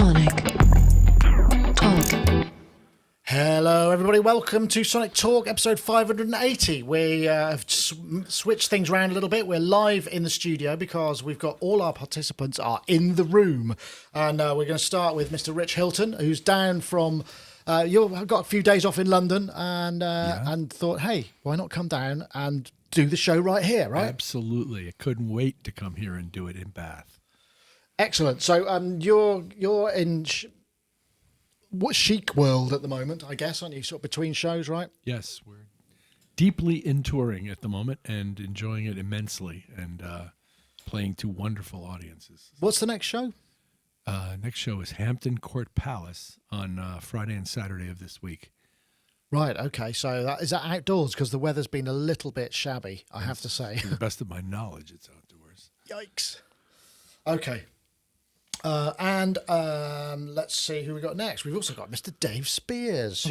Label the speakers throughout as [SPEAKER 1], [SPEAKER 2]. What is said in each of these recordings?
[SPEAKER 1] Sonic Talk.
[SPEAKER 2] Hello everybody, welcome to Sonic Talk episode 580. We have switched things around a little bit. We're live in the studio because we've got all our participants are in the room. And we're going to start with Mr. Rich Hilton, who's down from... you've got a few days off in London and thought, hey, why not come down and do the show right here, right?
[SPEAKER 3] Absolutely. I couldn't wait to come here and do it in Bath.
[SPEAKER 2] Excellent. So you're in what chic world at the moment, I guess, aren't you? Sort of between shows, right?
[SPEAKER 3] Yes, we're deeply in touring at the moment and enjoying it immensely and playing to wonderful audiences.
[SPEAKER 2] What's the next show?
[SPEAKER 3] Next show is Hampton Court Palace on Friday and Saturday of this week.
[SPEAKER 2] Right, okay. So is that outdoors? Because the weather's been a little bit shabby, I have to say.
[SPEAKER 3] To the best of my knowledge, it's outdoors.
[SPEAKER 2] Yikes. Okay. Let's see who we got next. We've also got Mr. Dave Spears,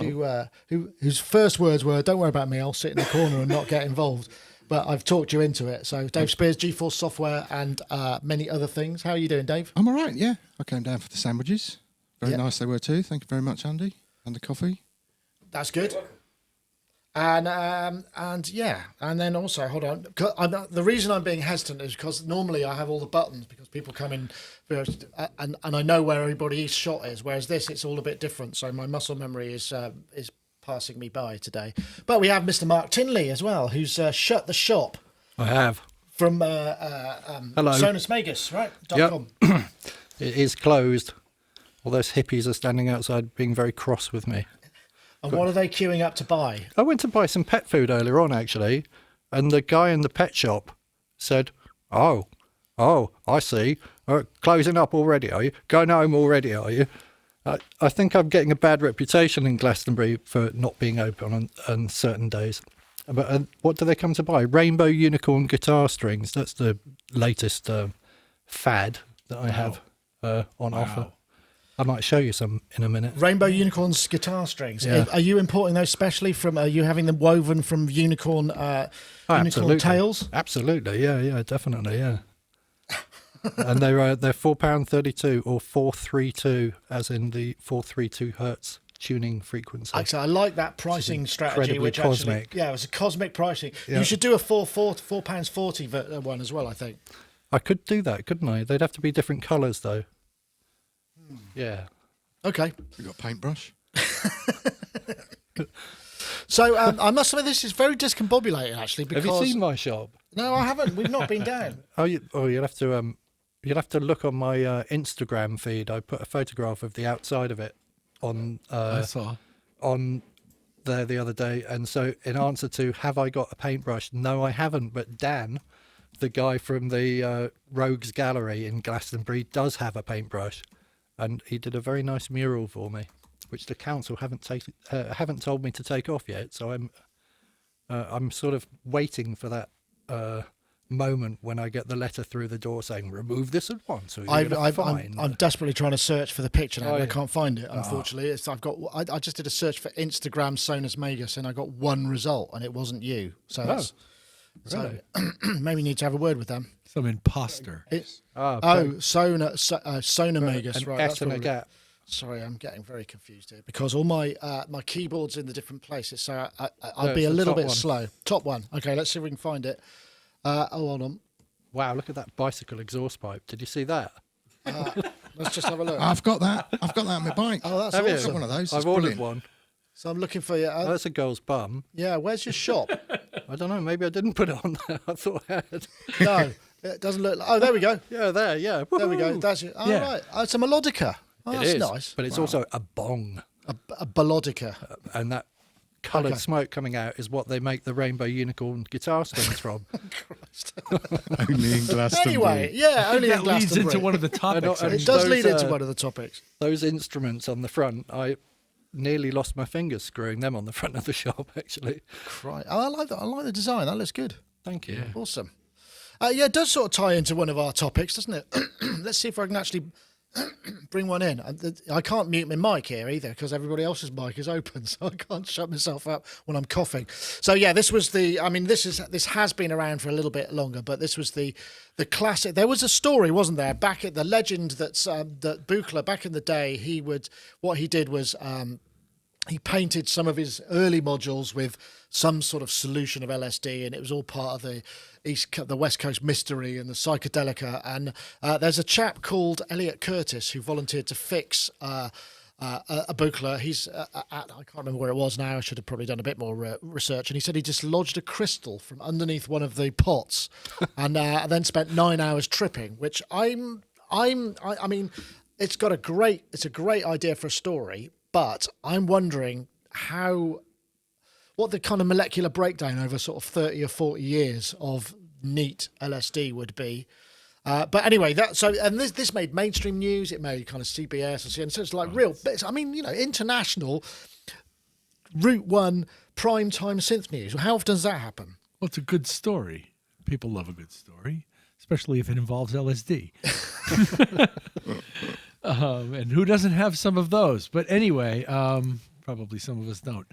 [SPEAKER 2] whose first words were, "Don't worry about me, I'll sit in the corner and not get involved." But I've talked you into it. So Dave Spears, GeForce Software, and many other things. How are you doing, Dave?
[SPEAKER 4] I'm all right, yeah. I came down for the sandwiches. Very nice they were too. Thank you very much, Andy. And the coffee.
[SPEAKER 2] That's good. And then also, hold on. The reason I'm being hesitant is because normally I have all the buttons because people come in and I know where everybody's shot is, whereas this, it's all a bit different. So my muscle memory is passing me by today. But we have Mr. Mark Tinley as well, who's shut the shop.
[SPEAKER 5] I have.
[SPEAKER 2] From
[SPEAKER 5] Hello.
[SPEAKER 2] Sonicstate, right?
[SPEAKER 5] Yep.
[SPEAKER 2] .com.
[SPEAKER 5] It is closed. All those hippies are standing outside being very cross with me.
[SPEAKER 2] And what are they queuing up to buy?
[SPEAKER 5] I went to buy some pet food earlier on, actually, and the guy in the pet shop said, Oh, I see. Closing up already, are you? Going home already, are you? I think I'm getting a bad reputation in Glastonbury for not being open on certain days. But what do they come to buy? Rainbow unicorn guitar strings. That's the latest fad that I have on offer. I might show you some in a minute.
[SPEAKER 2] Rainbow unicorns guitar strings.
[SPEAKER 5] Yeah.
[SPEAKER 2] Are you importing those specially from? Are you having them woven from unicorn tails?
[SPEAKER 5] Absolutely, yeah, definitely, yeah. And they're £4.32 or 432, as in the 432 hertz tuning frequency.
[SPEAKER 2] Actually, I like that pricing strategy, which
[SPEAKER 5] cosmic.
[SPEAKER 2] Actually, it was a cosmic pricing.
[SPEAKER 5] Yeah.
[SPEAKER 2] You should do a £4.40 one as well, I think.
[SPEAKER 5] I could do that, couldn't I? They'd have to be different colours, though. Yeah.
[SPEAKER 2] Okay.
[SPEAKER 4] We got paintbrush.
[SPEAKER 2] So I must admit, this is very discombobulating, actually. Because
[SPEAKER 5] Have you seen my shop?
[SPEAKER 2] No, I haven't. We've not been down.
[SPEAKER 5] You'll have to look on my Instagram feed. I put a photograph of the outside of it on.
[SPEAKER 3] I saw
[SPEAKER 5] on there the other day, and so in answer to have I got a paintbrush? No, I haven't. But Dan, the guy from the Rogues Gallery in Glastonbury, does have a paintbrush. And he did a very nice mural for me, which the council haven't told me to take off yet. So I'm sort of waiting for that moment when I get the letter through the door saying remove this at once. Or
[SPEAKER 2] I'm desperately trying to search for the picture now, but I
[SPEAKER 5] yeah.
[SPEAKER 2] can't find it. Unfortunately, I just did a search for Instagram Sonus Magus, and I got one result, and it wasn't you. So that's
[SPEAKER 5] really?
[SPEAKER 2] maybe you need to have a word with them.
[SPEAKER 3] some imposter.
[SPEAKER 2] Sona Magus,
[SPEAKER 5] an
[SPEAKER 2] right?
[SPEAKER 5] S
[SPEAKER 2] That's
[SPEAKER 5] and a
[SPEAKER 2] probably-
[SPEAKER 5] gap.
[SPEAKER 2] Sorry, I'm getting very confused here because all my my keyboard's in the different places, so I'll
[SPEAKER 5] No,
[SPEAKER 2] be
[SPEAKER 5] it's
[SPEAKER 2] a
[SPEAKER 5] the
[SPEAKER 2] little
[SPEAKER 5] top
[SPEAKER 2] bit
[SPEAKER 5] one.
[SPEAKER 2] slow. Top one. Okay, let's see if we can find it. Hold on.
[SPEAKER 5] Wow, look at that bicycle exhaust pipe. Did you see that?
[SPEAKER 2] Let's just have a look.
[SPEAKER 4] I've got that on my bike.
[SPEAKER 2] Oh, that's
[SPEAKER 5] Have you?
[SPEAKER 2] awesome.
[SPEAKER 4] Got one of those.
[SPEAKER 5] I've
[SPEAKER 4] It's
[SPEAKER 5] ordered
[SPEAKER 4] brilliant.
[SPEAKER 5] one.
[SPEAKER 2] So I'm looking for you.
[SPEAKER 5] Oh, that's a girl's bum.
[SPEAKER 2] Yeah, where's your shop?
[SPEAKER 5] I don't know. Maybe I didn't put it on there. I thought I had.
[SPEAKER 2] No, it doesn't look like... Oh, there we go.
[SPEAKER 5] Yeah, there. Yeah.
[SPEAKER 2] There we go.
[SPEAKER 5] Woohoo.
[SPEAKER 2] That's it. Oh,
[SPEAKER 3] Yeah.
[SPEAKER 2] right. Oh, it's a melodica. Oh,
[SPEAKER 5] It
[SPEAKER 2] that's
[SPEAKER 5] is,
[SPEAKER 2] nice.
[SPEAKER 5] but it's also a bong,
[SPEAKER 2] A ballodica.
[SPEAKER 5] and that coloured
[SPEAKER 2] Okay.
[SPEAKER 5] smoke coming out is what they make the rainbow unicorn guitar strings from.
[SPEAKER 4] Only in Glastonbury.
[SPEAKER 2] Anyway, yeah, only in
[SPEAKER 3] That leads
[SPEAKER 2] Glastonbury.
[SPEAKER 3] into one of the topics.
[SPEAKER 5] And
[SPEAKER 2] It does
[SPEAKER 5] those,
[SPEAKER 2] lead into one of the topics.
[SPEAKER 5] Those instruments on the front, I nearly lost my fingers screwing them on the front of the shop. Actually,
[SPEAKER 2] Right. Oh, I like that. I like the design. That looks good.
[SPEAKER 5] thank you.
[SPEAKER 2] Awesome. Yeah, it does sort of tie into one of our topics, doesn't it? Let's see if I can actually bring one in. I can't mute my mic here either because everybody else's mic is open, so I can't shut myself up when I'm coughing. So yeah, this was the. I mean, this has been around for a little bit longer, but this was the classic. There was a story, wasn't there, back at the legend that Buchla back in the day. What he did was. He painted some of his early modules with some sort of solution of LSD, and it was all part of the West Coast mystery and the psychedelica. And there's a chap called Elliot Curtis who volunteered to fix a Buchla. He's I can't remember where it was now. I should have probably done a bit more research. And he said he dislodged a crystal from underneath one of the pots, and then spent 9 hours tripping. Which I mean, it's a great idea for a story. But I'm wondering what the kind of molecular breakdown over sort of 30 or 40 years of neat LSD would be. But anyway, this made mainstream news. It made kind of CBS and so it's like real bits. I mean, international Route 1 primetime synth news. How often does that happen?
[SPEAKER 3] Well, it's a good story. People love a good story, especially if it involves LSD. And who doesn't have some of those? But anyway, probably some of us don't.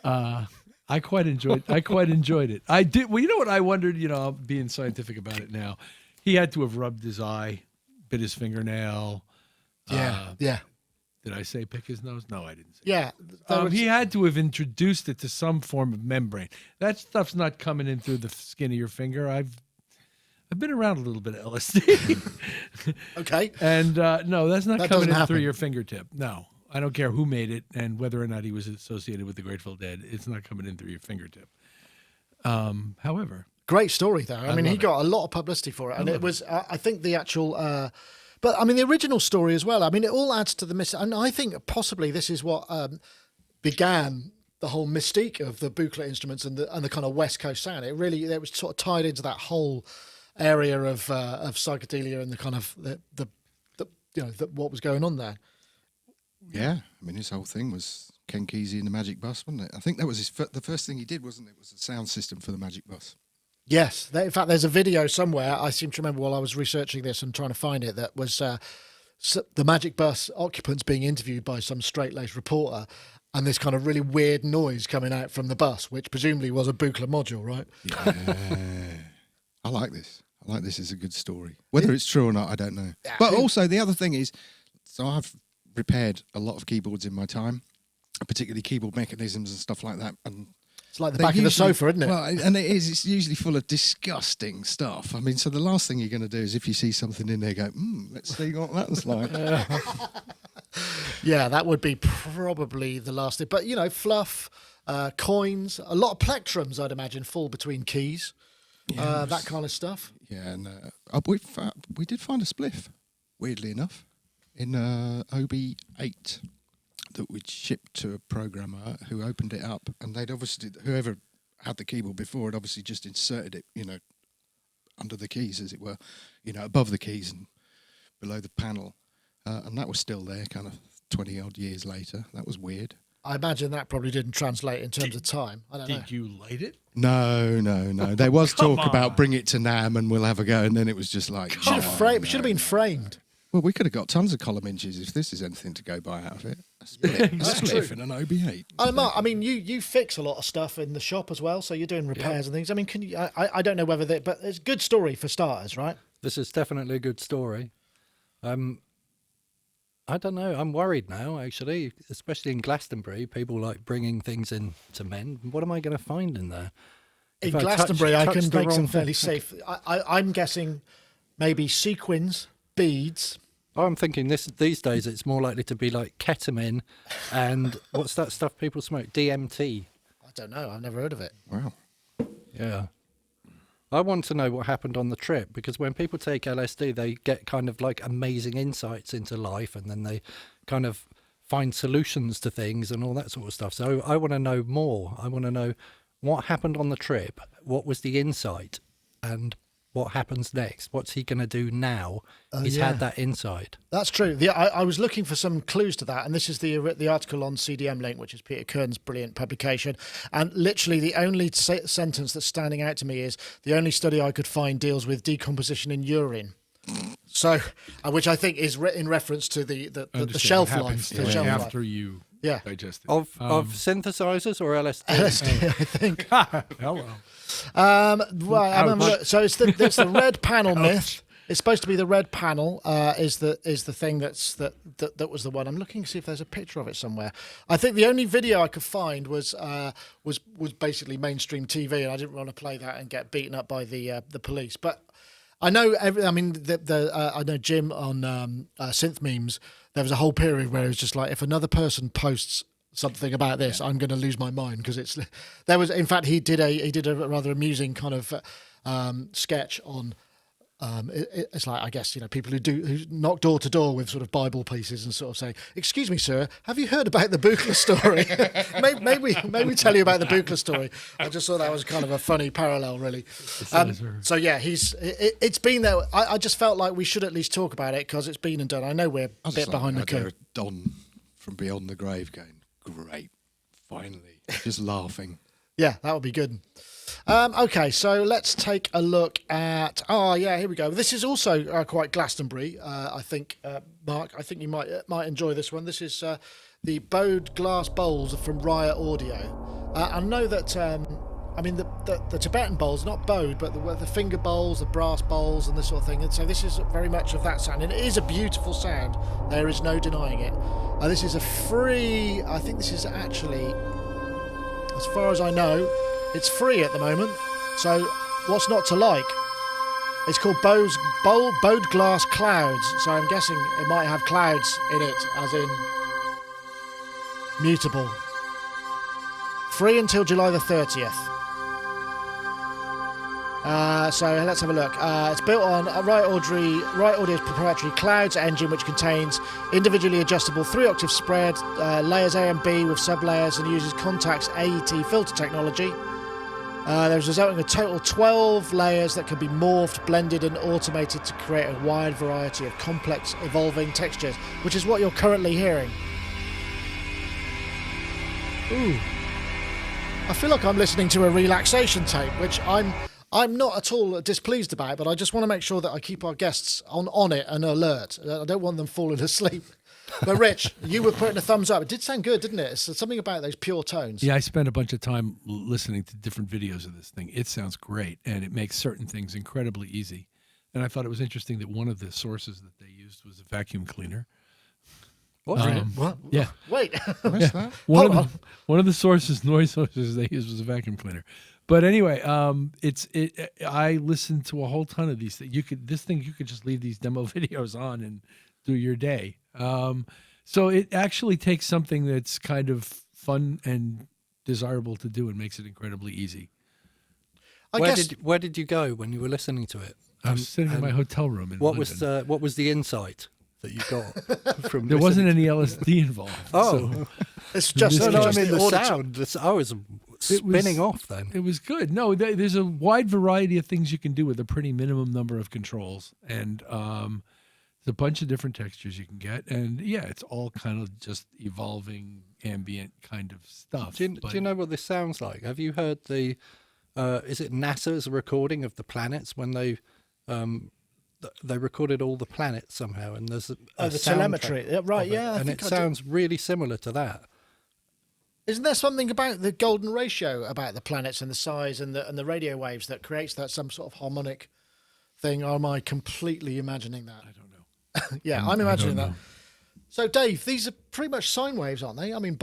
[SPEAKER 3] I quite enjoyed it. I did. Well, you know what I wondered? I'm being scientific about it now. He had to have rubbed his eye, bit his fingernail.
[SPEAKER 2] Yeah.
[SPEAKER 3] Did I say pick his nose? No, I didn't say.
[SPEAKER 2] Yeah.
[SPEAKER 3] He had to have introduced it to some form of membrane. That stuff's not coming in through the skin of your finger. I've been around a little bit of LSD.
[SPEAKER 2] Okay.
[SPEAKER 3] And no, that's not coming in
[SPEAKER 2] happen.
[SPEAKER 3] through your fingertip. No, I don't care who made it and whether or not he was associated with the Grateful Dead. It's not coming in through your fingertip. However.
[SPEAKER 2] Great story, though. I mean, he got a lot of publicity for it. And it was, I think the actual, but I mean, the original story as well. I mean, it all adds to the mystery. And I think possibly this is what began the whole mystique of the Buchla instruments and the kind of West Coast sound. It was sort of tied into that whole area of psychedelia and the kind of what was going on there.
[SPEAKER 4] Yeah, I mean, his whole thing was Ken Kesey and the Magic Bus, wasn't it? I think that was the first thing he did, wasn't it? Was a sound system for the Magic Bus.
[SPEAKER 2] Yes, in fact, there's a video somewhere. I seem to remember while I was researching this and trying to find it that was the Magic Bus occupants being interviewed by some straight-laced reporter, and this kind of really weird noise coming out from the bus, which presumably was a Buchla module, right?
[SPEAKER 4] Yeah. I like this. As a good story. Whether it's true or not, I don't know. But also, the other thing is, so I've repaired a lot of keyboards in my time, particularly keyboard mechanisms and stuff like that. And
[SPEAKER 2] it's like the back of the sofa, isn't it?
[SPEAKER 4] Well, and it is. It's usually full of disgusting stuff. I mean, so the last thing you're going to do is if you see something in there, go, let's see what that's like.
[SPEAKER 2] Yeah, that would be probably the last thing. But, fluff, coins, a lot of plectrums, I'd imagine, fall between keys.
[SPEAKER 4] Yeah,
[SPEAKER 2] that kind of stuff.
[SPEAKER 4] Yeah, and we did find a spliff, weirdly enough, in OB8 that we'd shipped to a programmer who opened it up, and they'd obviously, whoever had the keyboard before had obviously just inserted it, under the keys, as it were, above the keys and below the panel, and that was still there, kind of 20 odd years later. That was weird.
[SPEAKER 2] I imagine that probably didn't translate in terms of time. I don't know.
[SPEAKER 3] Did you light it?
[SPEAKER 4] No. There was talk about bring it to NAMM and we'll have a go, and then it was just like...
[SPEAKER 2] Should have been framed.
[SPEAKER 4] Well, we could have got tons of column inches if this is anything to go by out of it. A spliff in an OB8.
[SPEAKER 2] I mean, you fix a lot of stuff in the shop as well, so you're doing repairs and things. I mean, can you? I don't know whether but it's a good story for starters, right?
[SPEAKER 5] This is definitely a good story. I don't know. I'm worried now, actually, especially in Glastonbury. People like bringing things in to men. What am I going to find in there?
[SPEAKER 2] In Glastonbury, I can make some fairly safe. I'm guessing maybe sequins, beads.
[SPEAKER 5] Oh, I'm thinking these days it's more likely to be like ketamine and what's that stuff people smoke? DMT.
[SPEAKER 2] I don't know. I've never heard of it.
[SPEAKER 4] Wow.
[SPEAKER 5] Yeah. I want to know what happened on the trip, because when people take LSD, they get kind of like amazing insights into life, and then they kind of find solutions to things and all that sort of stuff. So I want to know more. I want to know what happened on the trip, what was the insight, and what happens next. What's he going to do now? He's had that insight.
[SPEAKER 2] That's true. I was looking for some clues to that, and this is the article on CDM Link, which is Peter Kern's brilliant publication. And literally the only sentence that's standing out to me is, the only study I could find deals with decomposition in urine. So, which I think is in reference to the
[SPEAKER 3] Understand.
[SPEAKER 2] shelf
[SPEAKER 3] It
[SPEAKER 2] life.
[SPEAKER 3] happens
[SPEAKER 2] The shelf life.
[SPEAKER 3] after you
[SPEAKER 2] Yeah.
[SPEAKER 3] digest it.
[SPEAKER 5] Of synthesizers or LSD?
[SPEAKER 2] LSD, I think.
[SPEAKER 3] Hello.
[SPEAKER 2] Well, I remember, so it's the red panel myth. It's supposed to be the red panel. Is the thing that was the one. I'm looking to see if there's a picture of it somewhere. I think the only video I could find was basically mainstream TV, and I didn't want to play that and get beaten up by the police. But I know I know Jim on Synth Memes. There was a whole period where it was just like, if another person posts something about this, I'm going to lose my mind, because there was, in fact, he did a rather amusing kind of sketch on. It's like, I guess, people who knock door to door with sort of Bible pieces and sort of say, "Excuse me, sir, have you heard about the Buchla story?" maybe tell you about the Buchla story. I just thought that was kind of a funny parallel, really. So yeah, it's been there. I just felt like we should at least talk about it, because it's been and done. I know we're a bit behind the curve.
[SPEAKER 4] Don from beyond the grave going, "Great, finally," just laughing.
[SPEAKER 2] Yeah, that would be good. Okay, so let's take a look at. Oh yeah, here we go. This is also quite Glastonbury. I think, Mark. I think you might enjoy this one. This is the bowed glass bowls from Riot Audio. I know that. The Tibetan bowls, not bowed, but the finger bowls, the brass bowls, and this sort of thing. And so this is very much of that sound, and it is a beautiful sound. There is no denying it. This is a free. I think this is actually, as far as I know, it's free at the moment. So what's not to like? It's called bowed glass clouds. So I'm guessing it might have clouds in it, as in mutable. Free until July the 30th. So let's have a look. It's built on Riot Audio's proprietary Clouds engine, which contains individually adjustable 3-octave spread, layers A and B with sub-layers, and uses Contact's AET filter technology. There's resulting a total 12 layers that can be morphed, blended and automated to create a wide variety of complex, evolving textures, which is what you're currently hearing. Ooh. I feel like I'm listening to a relaxation tape, which I'm not at all displeased about, but I just want to make sure that I keep our guests on it and alert. I don't want them falling asleep. But Rich, you were putting a thumbs up. It did sound good, didn't it? It's something about those pure tones.
[SPEAKER 3] Yeah, I spent a bunch of time listening to different videos of this thing. It sounds great, and it makes certain things incredibly easy. And I thought it was interesting that one of the sources that they used was a vacuum cleaner.
[SPEAKER 5] What?
[SPEAKER 2] What?
[SPEAKER 3] Yeah.
[SPEAKER 2] Wait.
[SPEAKER 4] What's that?
[SPEAKER 3] One of the noise sources they used was a vacuum cleaner. But anyway, I listened to a whole ton of these things. You could just leave these demo videos on and do your day. So it actually takes something that's kind of fun and desirable to do and makes it incredibly easy.
[SPEAKER 5] Where did you go when you were listening to it?
[SPEAKER 3] I was sitting in my hotel room in London.
[SPEAKER 5] What was the insight that you got from?
[SPEAKER 3] There wasn't any LSD involved.
[SPEAKER 5] Oh,
[SPEAKER 3] so
[SPEAKER 2] It's just
[SPEAKER 3] No,
[SPEAKER 5] no, I
[SPEAKER 2] just
[SPEAKER 5] mean the
[SPEAKER 2] auditory.
[SPEAKER 5] sound. I was spinning off then.
[SPEAKER 3] it was good. No, there's a wide variety of things you can do with a pretty minimum number of controls, and there's a bunch of different textures you can get, and yeah, it's all kind of just evolving ambient kind of stuff.
[SPEAKER 5] Do you know what this sounds like? Have you heard the? Is it NASA's recording of the planets when they recorded all the planets somehow, and there's a
[SPEAKER 2] the
[SPEAKER 5] sound
[SPEAKER 2] telemetry.
[SPEAKER 5] track
[SPEAKER 2] Yeah, right,
[SPEAKER 5] of it,
[SPEAKER 2] yeah, I
[SPEAKER 5] and
[SPEAKER 2] think
[SPEAKER 5] it
[SPEAKER 2] I do.
[SPEAKER 5] sounds really similar to that.
[SPEAKER 2] Isn't there something about the golden ratio about the planets and the size and the radio waves that creates that some sort of harmonic thing? Or am I completely imagining that?
[SPEAKER 3] I don't know.
[SPEAKER 2] Yeah, I'm imagining that. So, Dave, these are pretty much sine waves, aren't they? I mean,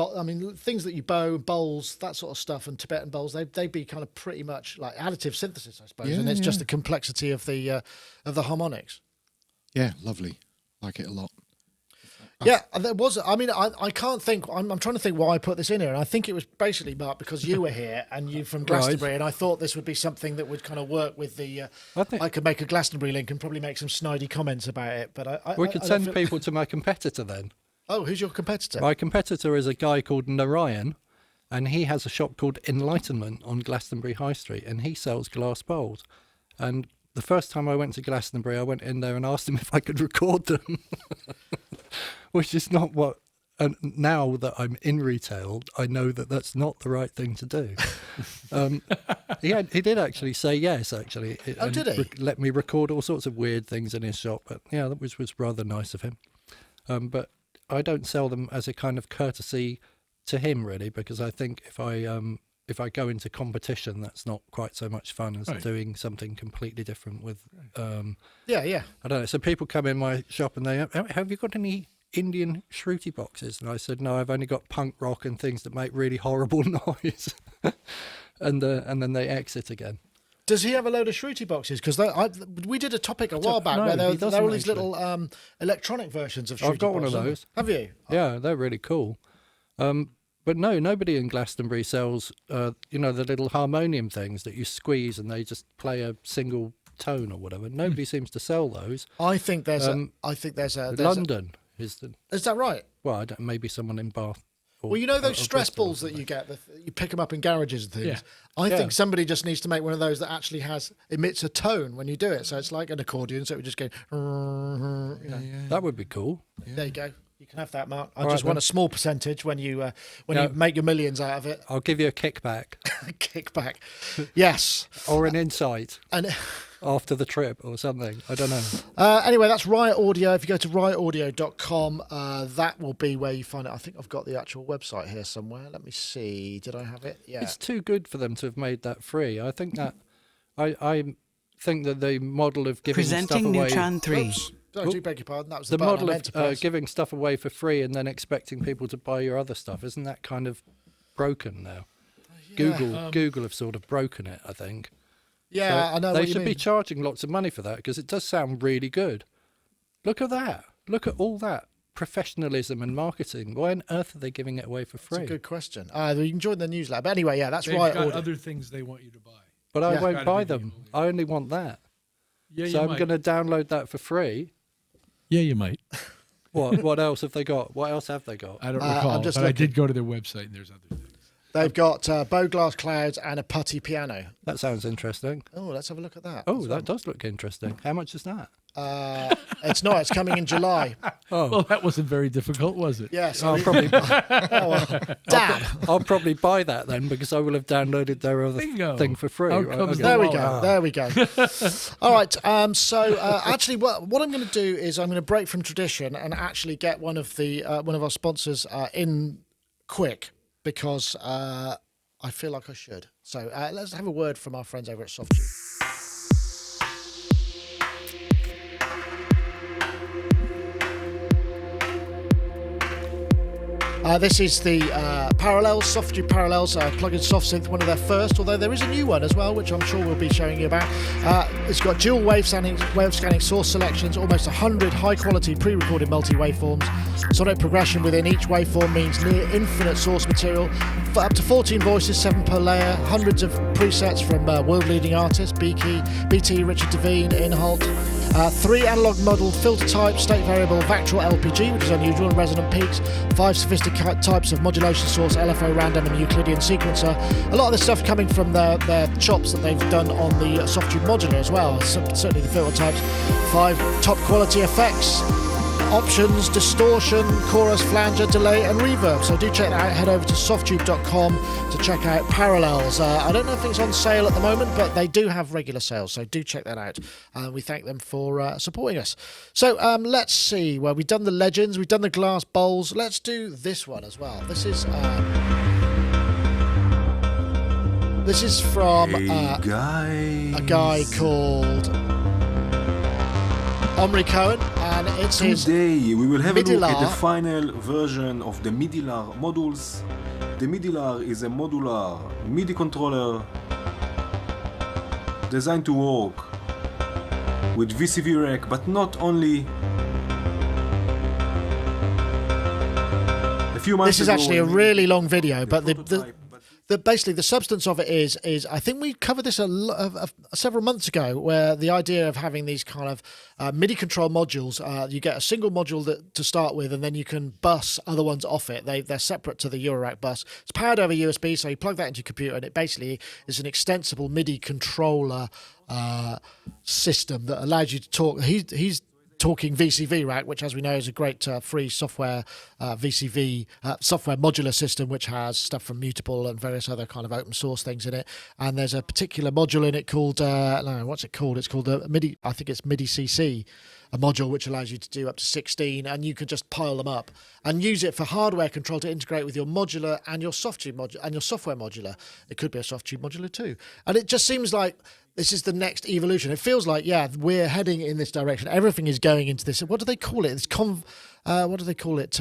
[SPEAKER 2] things that you bowls, that sort of stuff, and Tibetan bowls, they'd be kind of pretty much like additive synthesis, I suppose.
[SPEAKER 4] Yeah,
[SPEAKER 2] and it's just
[SPEAKER 4] yeah.
[SPEAKER 2] the complexity of the harmonics.
[SPEAKER 4] Yeah, lovely. Like it a lot.
[SPEAKER 2] Yeah, there was. I mean, I can't think. I'm trying to think why I put this in here, and I think it was basically, Mark, because you were here and you from Glastonbury, and I thought this would be something that would kind of work with the. I could make a Glastonbury link and probably make some snidey comments about it, but
[SPEAKER 5] We could send people to my competitor then.
[SPEAKER 2] Oh, who's your competitor?
[SPEAKER 5] My competitor is a guy called Narayan, and he has a shop called Enlightenment on Glastonbury High Street, and he sells glass bowls. And the first time I went to Glastonbury, I went in there and asked him if I could record them, which is not what And now that I'm in retail, I know that that's not the right thing to do. He did actually say yes, actually.
[SPEAKER 2] Oh, did he?
[SPEAKER 5] Let me record all sorts of weird things in his shop. But yeah, that was rather nice of him. But I don't sell them as a kind of courtesy to him, really, because I think if I go into competition, that's not quite so much fun as doing something completely different with.
[SPEAKER 2] Yeah.
[SPEAKER 5] I don't know. So people come in my shop and they have you got any Indian shruti boxes? And I said, no, I've only got punk rock and things that make really horrible noise. and then they exit again.
[SPEAKER 2] Does he have a load of Shruti boxes? Because we did a topic a while back
[SPEAKER 5] no,
[SPEAKER 2] where there
[SPEAKER 5] he
[SPEAKER 2] were
[SPEAKER 5] doesn't
[SPEAKER 2] all these
[SPEAKER 5] actually.
[SPEAKER 2] little electronic versions of Shruti boxes.
[SPEAKER 5] I've got one of those.
[SPEAKER 2] Have you?
[SPEAKER 5] Yeah, they're really cool. But no, nobody in Glastonbury sells, the little harmonium things that you squeeze and they just play a single tone or whatever. Nobody seems to sell those.
[SPEAKER 2] I think there's
[SPEAKER 5] London is the.
[SPEAKER 2] Is that right?
[SPEAKER 5] Well, I don't, maybe someone in Bath.
[SPEAKER 2] Well, you know those stress balls that you get, you pick them up in garages and things.
[SPEAKER 3] Yeah.
[SPEAKER 2] I think somebody just needs to make one of those that actually emits a tone when you do it. So it's like an accordion, so it would just go.
[SPEAKER 5] That would be cool.
[SPEAKER 2] There you go. You can have that, Mark. I
[SPEAKER 5] All
[SPEAKER 2] just
[SPEAKER 5] right,
[SPEAKER 2] want
[SPEAKER 5] then.
[SPEAKER 2] a small percentage when you make your millions out of it.
[SPEAKER 5] I'll give you a kickback
[SPEAKER 2] Kickback. Yes.
[SPEAKER 5] or an insight
[SPEAKER 2] And
[SPEAKER 5] after the trip or something. I don't know.
[SPEAKER 2] anyway, that's Riot Audio. If you go to riotaudio.com, that will be where you find it. I think I've got the actual website here somewhere. Let me see. Did I have it? Yeah.
[SPEAKER 5] It's too good for them to have made that free. I think that I think that the model of giving stuff
[SPEAKER 1] Presenting
[SPEAKER 5] away,
[SPEAKER 1] Neutron 3.
[SPEAKER 2] Oops. I do beg your pardon. That was
[SPEAKER 5] the
[SPEAKER 2] button I
[SPEAKER 5] model
[SPEAKER 2] meant to
[SPEAKER 5] of
[SPEAKER 2] press.
[SPEAKER 5] giving stuff away for free and then expecting people to buy your other stuff, isn't that kind of broken now? Google have sort of broken it, I think.
[SPEAKER 2] Yeah,
[SPEAKER 5] So
[SPEAKER 2] I know
[SPEAKER 5] they
[SPEAKER 2] what you
[SPEAKER 5] should
[SPEAKER 2] mean.
[SPEAKER 5] be charging lots of money for that because it does sound really good. Look at that. Look at all that professionalism and marketing. Why on earth are they giving it away for free?
[SPEAKER 2] That's a good question. You can join the newsletter. But anyway, yeah, that's
[SPEAKER 3] They've
[SPEAKER 2] Riot
[SPEAKER 3] got
[SPEAKER 2] Audio.
[SPEAKER 3] other things they want you to buy.
[SPEAKER 5] But I
[SPEAKER 2] Yeah.
[SPEAKER 5] won't
[SPEAKER 3] Gotta
[SPEAKER 5] buy
[SPEAKER 3] be
[SPEAKER 5] them.
[SPEAKER 3] the
[SPEAKER 5] I only want that.
[SPEAKER 3] Yeah,
[SPEAKER 5] So
[SPEAKER 3] you
[SPEAKER 5] I'm
[SPEAKER 3] might.
[SPEAKER 5] going to download that for free.
[SPEAKER 3] Yeah, you might.
[SPEAKER 5] What else have they got? What else have they got?
[SPEAKER 3] I don't
[SPEAKER 2] I'm
[SPEAKER 3] recall,
[SPEAKER 2] just
[SPEAKER 3] but I
[SPEAKER 2] looking.
[SPEAKER 3] did go to their website and there's other things.
[SPEAKER 2] They've got bow glass clouds and a putty piano.
[SPEAKER 5] That sounds interesting.
[SPEAKER 2] Oh, let's have a look at that.
[SPEAKER 5] Oh, that does look interesting. How much is that?
[SPEAKER 2] It's not. It's coming in July.
[SPEAKER 3] Well, that wasn't very difficult, was it?
[SPEAKER 2] Yes.
[SPEAKER 5] I'll probably,
[SPEAKER 2] Damn.
[SPEAKER 5] I'll probably buy that then because I will have downloaded their other
[SPEAKER 3] Bingo.
[SPEAKER 5] thing for free.
[SPEAKER 3] Out
[SPEAKER 5] Right,
[SPEAKER 3] comes
[SPEAKER 5] okay.
[SPEAKER 3] the
[SPEAKER 2] There we
[SPEAKER 3] wallet.
[SPEAKER 2] go. There we go. All right. Actually, what I'm going to do is I'm going to break from tradition and actually get one of our sponsors in quick because I feel like I should. So let's have a word from our friends over at Softube. This is the Parallels, Softube Parallels, plug-in soft synth, one of their first, although there is a new one as well, which I'm sure we'll be showing you about. It's got dual wave scanning source selections, almost 100 high-quality pre-recorded multi-waveforms. Sonic progression within each waveform means near infinite source material, for up to 14 voices, 7 per layer, hundreds of presets from world-leading artists, BT, Richard Devine, Inholt. 3 analog model filter types, state variable, Vactral LPG, which is unusual, and resonant peaks, 5 sophisticated types of modulation source, LFO, random, and Euclidean sequencer. A lot of this stuff coming from their chops that they've done on the Softube modular as well, certainly the filter types. 5 top quality effects, options, distortion, chorus, flanger, delay, and reverb. So do check that out. Head over to softube.com to check out Parallels. I don't know if it's on sale at the moment, but they do have regular sales, so do check that out. We thank them for supporting us. So let's see. Well, we've done the legends, we've done the glass bowls. Let's do this one as well. This is from a guy called Omri Cohen, and it's his
[SPEAKER 6] Today we will have a look at the
[SPEAKER 2] MIDIlar.
[SPEAKER 6] final version of the MIDIlar modules. The MIDIlar is a modular MIDI controller designed to work with VCV Rec, but not only. A few months
[SPEAKER 2] This is
[SPEAKER 6] ago,
[SPEAKER 2] actually a
[SPEAKER 6] we-
[SPEAKER 2] really long video, but
[SPEAKER 6] prototype,
[SPEAKER 2] basically the substance of it is I think we covered this several months ago, where the idea of having these kind of MIDI control modules, you get a single module to start with, and then you can bus other ones off it. They're separate to the Eurorack bus. It's powered over USB, so you plug that into your computer, and it basically is an extensible MIDI controller system that allows you to talk. He's talking VCV rack, which, as we know, is a great free software VCV software modular system, which has stuff from Mutable and various other kind of open source things in it. And there's a particular module in it called what's it called? It's called a MIDI. I think it's MIDI CC. A module which allows you to do up to 16, and you can just pile them up and use it for hardware control to integrate with your modular and your Softube module and your software modular. It could be a Softube modular too. And it just seems like this is the next evolution. It feels like, we're heading in this direction. Everything is going into this. What do they call it? It's what do they call it?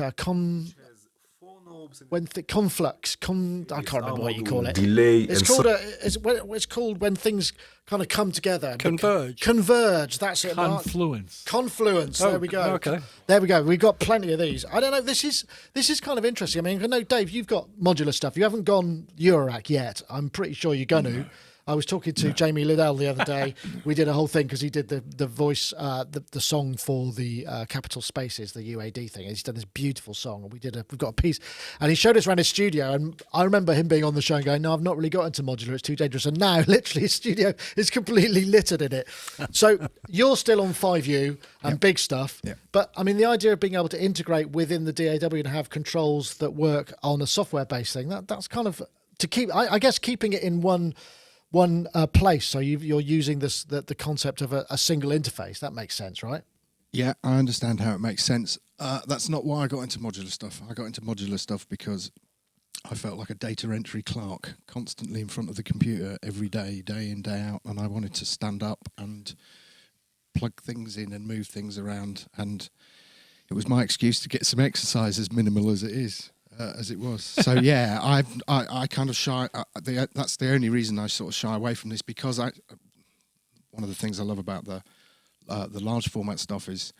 [SPEAKER 2] Conflux. I can't remember what you call it.
[SPEAKER 6] Delay.
[SPEAKER 2] It's called when things kind of come together. Converge. That's it.
[SPEAKER 3] Confluence.
[SPEAKER 2] Confluence. There we go.
[SPEAKER 5] Okay.
[SPEAKER 2] There we go. We've got plenty of these. I don't know. This is kind of interesting. I mean, I know, Dave, you've got modular stuff. You haven't gone Eurorack yet. I'm pretty sure you're going to. I was talking to Jamie Liddell the other day. We did a whole thing because he did the voice, the song for the Capital Spaces, the UAD thing. He's done this beautiful song, and we've got a piece. And he showed us around his studio, and I remember him being on the show and going, "No, I've not really got into modular. It's too dangerous." And now, literally, his studio is completely littered in it. So you're still on 5U and big stuff, but I mean, the idea of being able to integrate within the DAW and have controls that work on a software-based thing, that's kind of to keep. I guess keeping it in one place, so you're using the concept of a single interface. That makes sense, right?
[SPEAKER 4] Yeah, I understand how it makes sense. That's not why I got into modular stuff. I got into modular stuff because I felt like a data entry clerk, constantly in front of the computer every day, day in, day out, and I wanted to stand up and plug things in and move things around, and it was my excuse to get some exercise, as minimal as it is. As it was. So yeah, I kind of shy. That's the only reason I sort of shy away from this, because one of the things I love about the large format stuff is,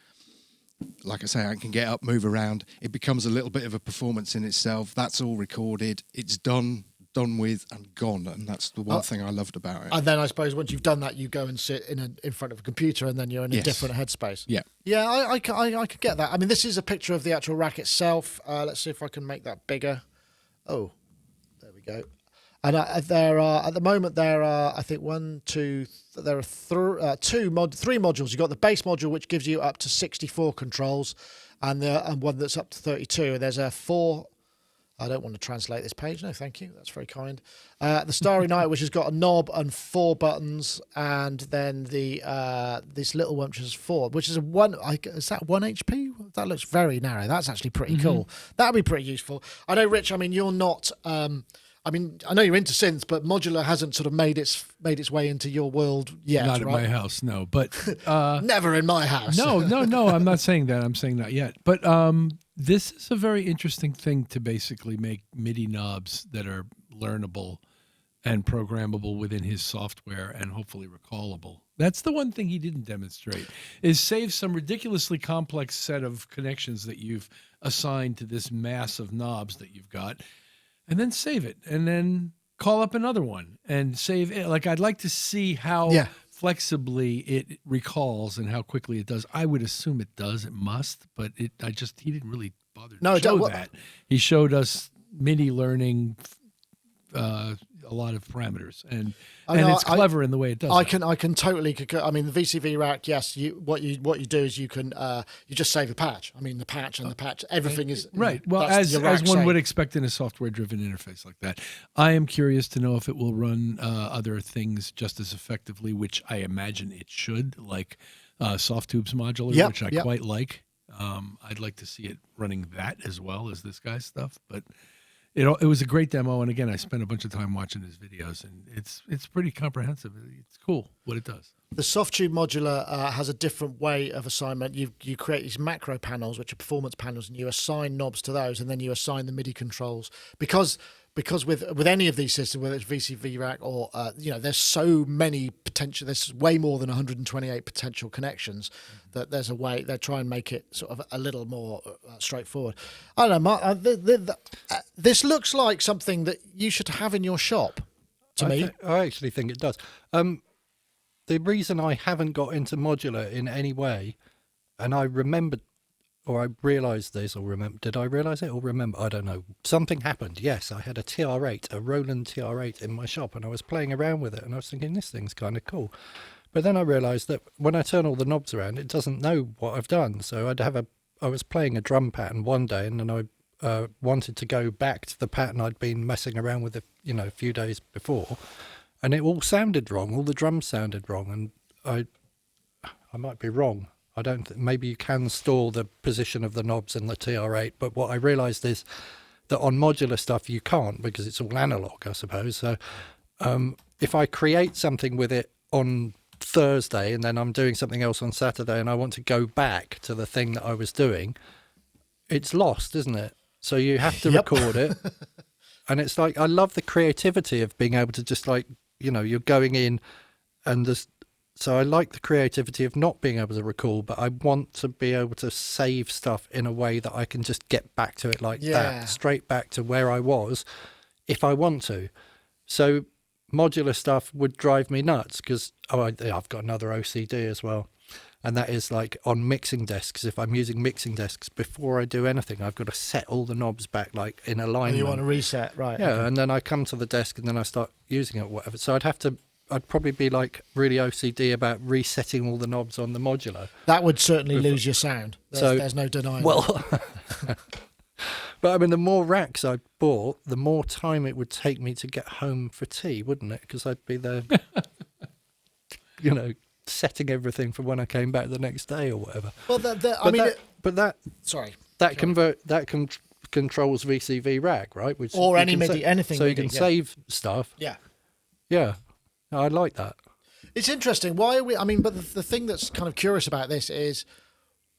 [SPEAKER 4] like I say, I can get up, move around. It becomes a little bit of a performance in itself. That's all recorded. It's done with and gone, and that's the one thing I loved about it.
[SPEAKER 2] And then I suppose once you've done that, you go and sit in front of a computer, and then you're in a different headspace. Yeah, I could get that. I mean, this is a picture of the actual rack itself. Let's see if I can make that bigger. Oh, there we go. And there are at the moment I think three modules. You've got the base module, which gives you up to 64 controls, and one that's up to 32. And there's a 4. I don't want to translate this page. No, thank you. That's very kind. The Starry Night, which has got a knob and 4 buttons, and then this little one, which is 4, which is is that 1 HP? That looks very narrow. That's actually pretty cool. That'd be pretty useful. I know, Rich. I mean, you're not. I know you're into synths, but modular hasn't sort of made its way into your world yet.
[SPEAKER 3] Not
[SPEAKER 2] right?
[SPEAKER 3] in my house, no. But
[SPEAKER 2] never in my house.
[SPEAKER 3] No. I'm not saying that. I'm saying not yet. But this is a very interesting thing to basically make MIDI knobs that are learnable and programmable within his software and hopefully recallable. That's the one thing he didn't demonstrate, is save some ridiculously complex set of connections that you've assigned to this mass of knobs that you've got, and then save it, and then call up another one and save it. Like, I'd like to see how flexibly it recalls and how quickly it does. I would assume it does. It must, but he didn't really bother to show that. He showed us MIDI learning a lot of parameters, and it's clever in the way it does.
[SPEAKER 2] I can totally. I mean, the VCV rack. Yes, what you do is you can you just save a patch. I mean, the patch and the patch, everything is
[SPEAKER 3] right. Well, as one would expect in a software-driven interface like that. I am curious to know if it will run other things just as effectively, which I imagine it should, like Softube's modular, which I quite like. I'd like to see it running that as well as this guy's stuff, but. It was a great demo, and again, I spent a bunch of time watching his videos, and it's pretty comprehensive. It's cool what it does.
[SPEAKER 2] The Softube modular has a different way of assignment. You create these macro panels, which are performance panels, and you assign knobs to those, and then you assign the MIDI controls. Because with any of these systems, whether it's VCV rack or there's so many potential. There's way more than 128 potential connections. That there's a way they try and make it sort of a little more straightforward. I don't know, Mark, this looks like something that you should have in your shop. I
[SPEAKER 5] actually think it does. The reason I haven't got into modular in any way, and I remembered, or I realised this, or remember, did I realise it or remember? I don't know. Something happened. Yes, I had a TR8, a Roland TR8 in my shop, and I was playing around with it, and I was thinking, this thing's kind of cool. But then I realised that when I turn all the knobs around, it doesn't know what I've done. So I was playing a drum pattern one day, and then I wanted to go back to the pattern I'd been messing around with, a few days before, and it all sounded wrong. All the drums sounded wrong, and I might be wrong. I don't. Maybe you can store the position of the knobs in the TR8, but what I realised is that on modular stuff you can't, because it's all analog, I suppose. So if I create something with it on Thursday and then I'm doing something else on Saturday and I want to go back to the thing that I was doing, it's lost, isn't it? So you have to record it. And it's like, I love the creativity of being able to just you're going in and so I like the creativity of not being able to recall, but I want to be able to save stuff in a way that I can just get back to it that, straight back to where I was if I want to. So modular stuff would drive me nuts because I've got another OCD as well, and that is like on mixing desks. If I'm using mixing desks, before I do anything, I've got to set all the knobs back like in alignment.
[SPEAKER 2] You want to reset, right?
[SPEAKER 5] Yeah,
[SPEAKER 2] okay.
[SPEAKER 5] And then I come to the desk and then I start using it or whatever. So I'd probably be like really OCD about resetting all the knobs on the modular.
[SPEAKER 2] That would certainly lose your sound. There's no denying.
[SPEAKER 5] Well, but I mean, the more racks I bought, the more time it would take me to get home for tea, wouldn't it? Because I'd be there, setting everything for when I came back the next day or whatever.
[SPEAKER 2] Well, sorry,
[SPEAKER 5] controls VCV rack, right? Which
[SPEAKER 2] or any MIDI, anything.
[SPEAKER 5] So
[SPEAKER 2] MIDI,
[SPEAKER 5] you can save stuff.
[SPEAKER 2] Yeah.
[SPEAKER 5] Yeah. I like that.
[SPEAKER 2] It's interesting. Why are we? I mean, but the thing that's kind of curious about this is,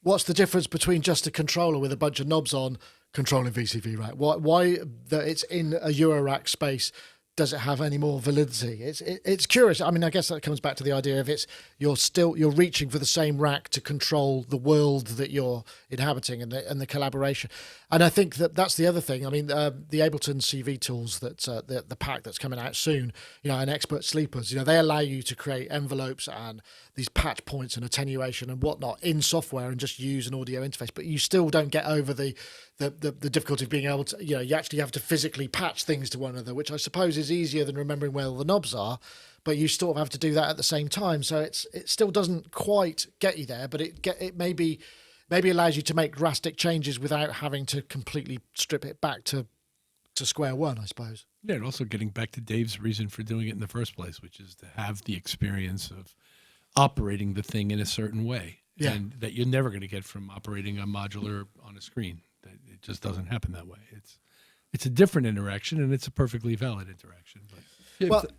[SPEAKER 2] what's the difference between just a controller with a bunch of knobs on controlling VCV rack? Why that it's in a Eurorack space? Does it have any more validity? It's curious. I mean, I guess that comes back to the idea of you're reaching for the same rack to control the world that you're inhabiting and the collaboration. And I think that's the other thing. I mean, the Ableton CV tools that the pack that's coming out soon, and Expert Sleepers, they allow you to create envelopes and these patch points and attenuation and whatnot in software and just use an audio interface. But you still don't get over the difficulty of being able to, you actually have to physically patch things to one another, which I suppose is easier than remembering where all the knobs are, but you sort of have to do that at the same time. So it still doesn't quite get you there, but it maybe allows you to make drastic changes without having to completely strip it back to square one, I suppose.
[SPEAKER 3] Yeah, and also getting back to Dave's reason for doing it in the first place, which is to have the experience of operating the thing in a certain way, and that you're never going to get from operating a modular on a screen. It just doesn't happen that way. It's a different interaction, and it's a perfectly valid interaction. But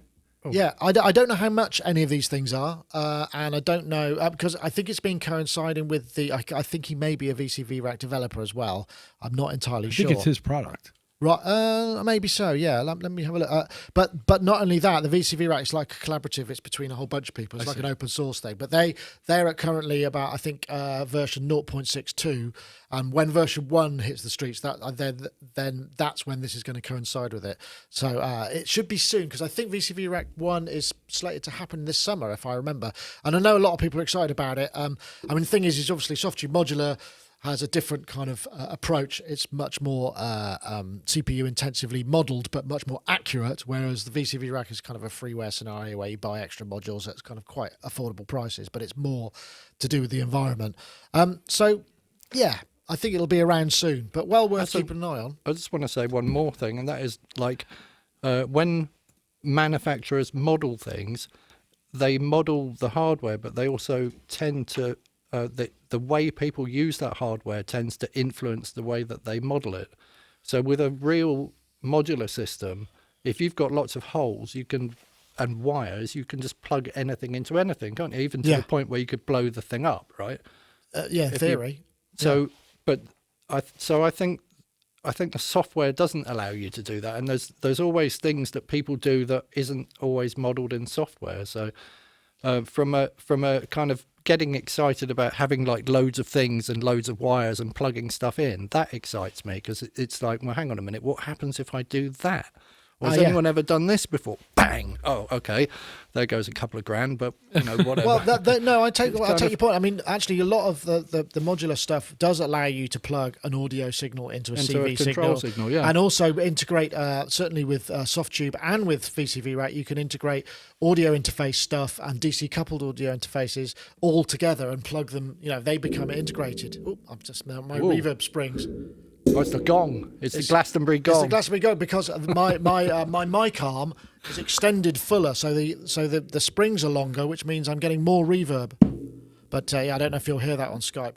[SPEAKER 2] I don't know how much any of these things are, and I don't know because I think it's been coinciding with I think he may be a VCV rack developer as well. I'm not entirely sure.
[SPEAKER 3] I think it's his product.
[SPEAKER 2] Right, maybe so. Yeah, let me have a look. But not only that, the VCV rack is like a collaborative. It's between a whole bunch of people. It's like an open source thing. But they're at currently about, I think, version 0.62, and when version 1 hits the streets, then that's when this is going to coincide with it. So it should be soon, because I think VCV rack 1 is slated to happen this summer, if I remember. And I know a lot of people are excited about it. I mean, the thing is obviously Softube Modular has a different kind of approach. It's much more CPU intensively modeled, but much more accurate, whereas the VCV rack is kind of a freeware scenario where you buy extra modules at kind of quite affordable prices, but it's more to do with the environment. So, yeah, I think it'll be around soon, but well worth keeping an eye on.
[SPEAKER 5] I just want to say one more thing, and that is like when manufacturers model things, they model the hardware, but they also tend to the way people use that hardware tends to influence the way that they model it. So with a real modular system, if you've got lots of holes and wires, you can just plug anything into anything, can't you? Even to the point where you could blow the thing up, right?
[SPEAKER 2] Theory.
[SPEAKER 5] But I think the software doesn't allow you to do that, and there's always things that people do that isn't always modeled in software. So from a kind of getting excited about having like loads of things and loads of wires and plugging stuff in, that excites me, because it's like, well, hang on a minute, what happens if I do that? Or has
[SPEAKER 2] yeah.
[SPEAKER 5] anyone ever done this before? Bang! Oh, okay. There goes a couple of grand, but whatever.
[SPEAKER 2] Well, no, I take your point. I mean, actually, a lot of the modular stuff does allow you to plug an audio signal into a CV
[SPEAKER 5] signal, yeah.
[SPEAKER 2] and also integrate. Certainly with Softube and with VCV Rack, you can integrate audio interface stuff and DC coupled audio interfaces all together and plug them. They become integrated. Oh, I've just my reverb springs.
[SPEAKER 5] Oh, it's the gong. It's the Glastonbury gong.
[SPEAKER 2] It's the Glastonbury gong because my mic arm is extended fuller, so the springs are longer, which means I'm getting more reverb. But I don't know if you'll hear that on Skype.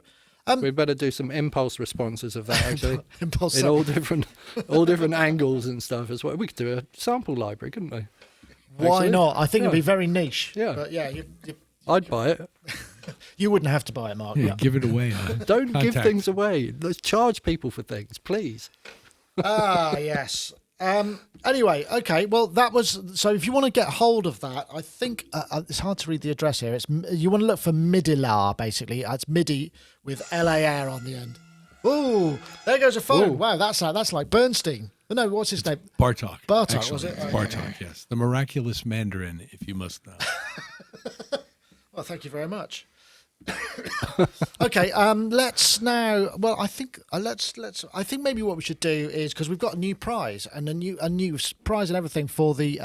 [SPEAKER 5] We better do some impulse responses of that actually.
[SPEAKER 2] Impulse
[SPEAKER 5] in all different angles and stuff as well. We could do a sample library, couldn't we?
[SPEAKER 2] Why
[SPEAKER 5] Actually?
[SPEAKER 2] not? I think it'd be very niche.
[SPEAKER 5] Yeah.
[SPEAKER 2] But yeah,
[SPEAKER 5] I'd buy it.
[SPEAKER 2] you wouldn't have to buy it, Mark.
[SPEAKER 3] Yeah, give it away.
[SPEAKER 5] Don't give things away. Let's charge people for things, please.
[SPEAKER 2] Yes. Anyway, okay. Well, that was so. If you want to get hold of that, I think it's hard to read the address here. You want to look for MIDIlar, basically. It's MIDI with LAR on the end. Ooh, there goes a phone. Ooh. Wow, that's like Bernstein. No, what's his name?
[SPEAKER 3] Bartok.
[SPEAKER 2] Bartok,
[SPEAKER 3] actually.
[SPEAKER 2] was it?
[SPEAKER 3] Bartok, yes. The miraculous Mandarin, if you must know.
[SPEAKER 2] Well, thank you very much. Okay, let's now. Well, I think let's. I think maybe what we should do is, because we've got a new prize and a new prize and everything for the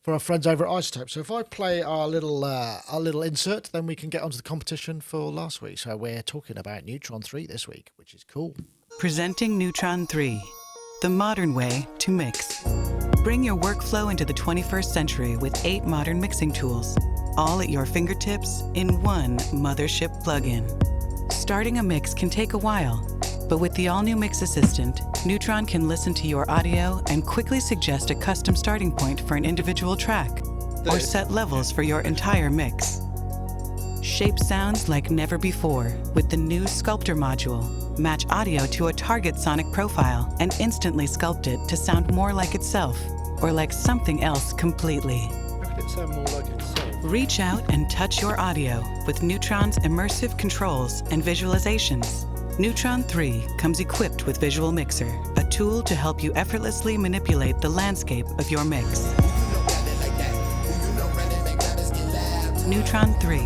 [SPEAKER 2] for our friends over at Izotope. So if I play our little insert, then we can get onto the competition for last week. So we're talking about Neutron 3 this week, which is cool.
[SPEAKER 7] Presenting Neutron 3, the modern way to mix. Bring your workflow into the 21st century with 8 modern mixing tools, all at your fingertips in one mothership plugin. Starting a mix can take a while, but with the all-new Mix Assistant, Neutron can listen to your audio and quickly suggest a custom starting point for an individual track, or set levels for your entire mix. Shape sounds like never before with the new Sculptor module. Match audio to a target sonic profile and instantly sculpt it to sound more like itself, or like something else completely.
[SPEAKER 5] How could it sound more like itself?
[SPEAKER 7] Reach out and touch your audio with Neutron's immersive controls and visualizations. Neutron 3 comes equipped with Visual Mixer, a tool to help you effortlessly manipulate the landscape of your mix. Neutron 3,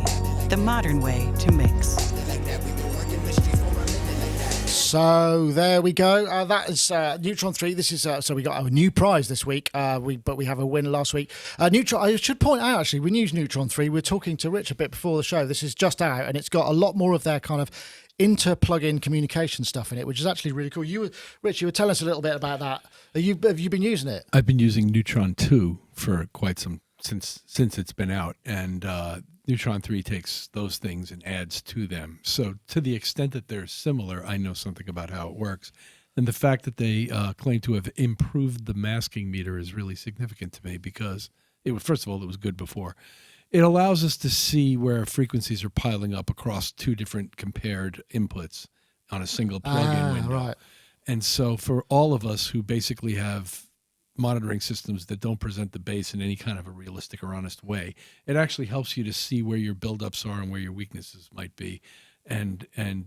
[SPEAKER 7] the modern way to mix.
[SPEAKER 2] So there we go. That is Neutron 3. This is so we got a new prize this week. But we have a win last week. Neutron. I should point out actually, we use Neutron 3. We're talking to Rich a bit before the show. This is just out, and it's got a lot more of their kind of inter-plugin communication stuff in it, which is actually really cool. Rich, you were telling us a little bit about that. Have you been using it?
[SPEAKER 3] I've been using Neutron 2 for quite some since it's been out, and Neutron 3 takes those things and adds to them. So to the extent that they're similar, I know something about how it works. And the fact that they claim to have improved the masking meter is really significant to me, because first of all, it was good before. It allows us to see where frequencies are piling up across 2 different compared inputs on a single plug-in window. Right. And so for all of us who basically have monitoring systems that don't present the bass in any kind of a realistic or honest way, it actually helps you to see where your buildups are and where your weaknesses might be, and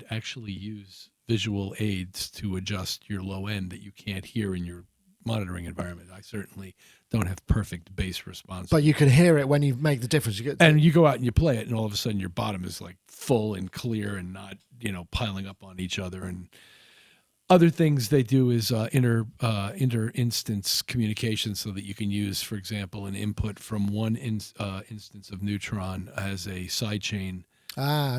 [SPEAKER 3] actually use visual aids to adjust your low end that you can't hear in your monitoring environment. I certainly don't have perfect bass response,
[SPEAKER 2] but you can hear it when you make the difference.
[SPEAKER 3] And you go out and you play it, and all of a sudden your bottom is like full and clear and not piling up on each other. And other things they do is inter-instance communication, so that you can use, for example, an input from one instance of Neutron as a sidechain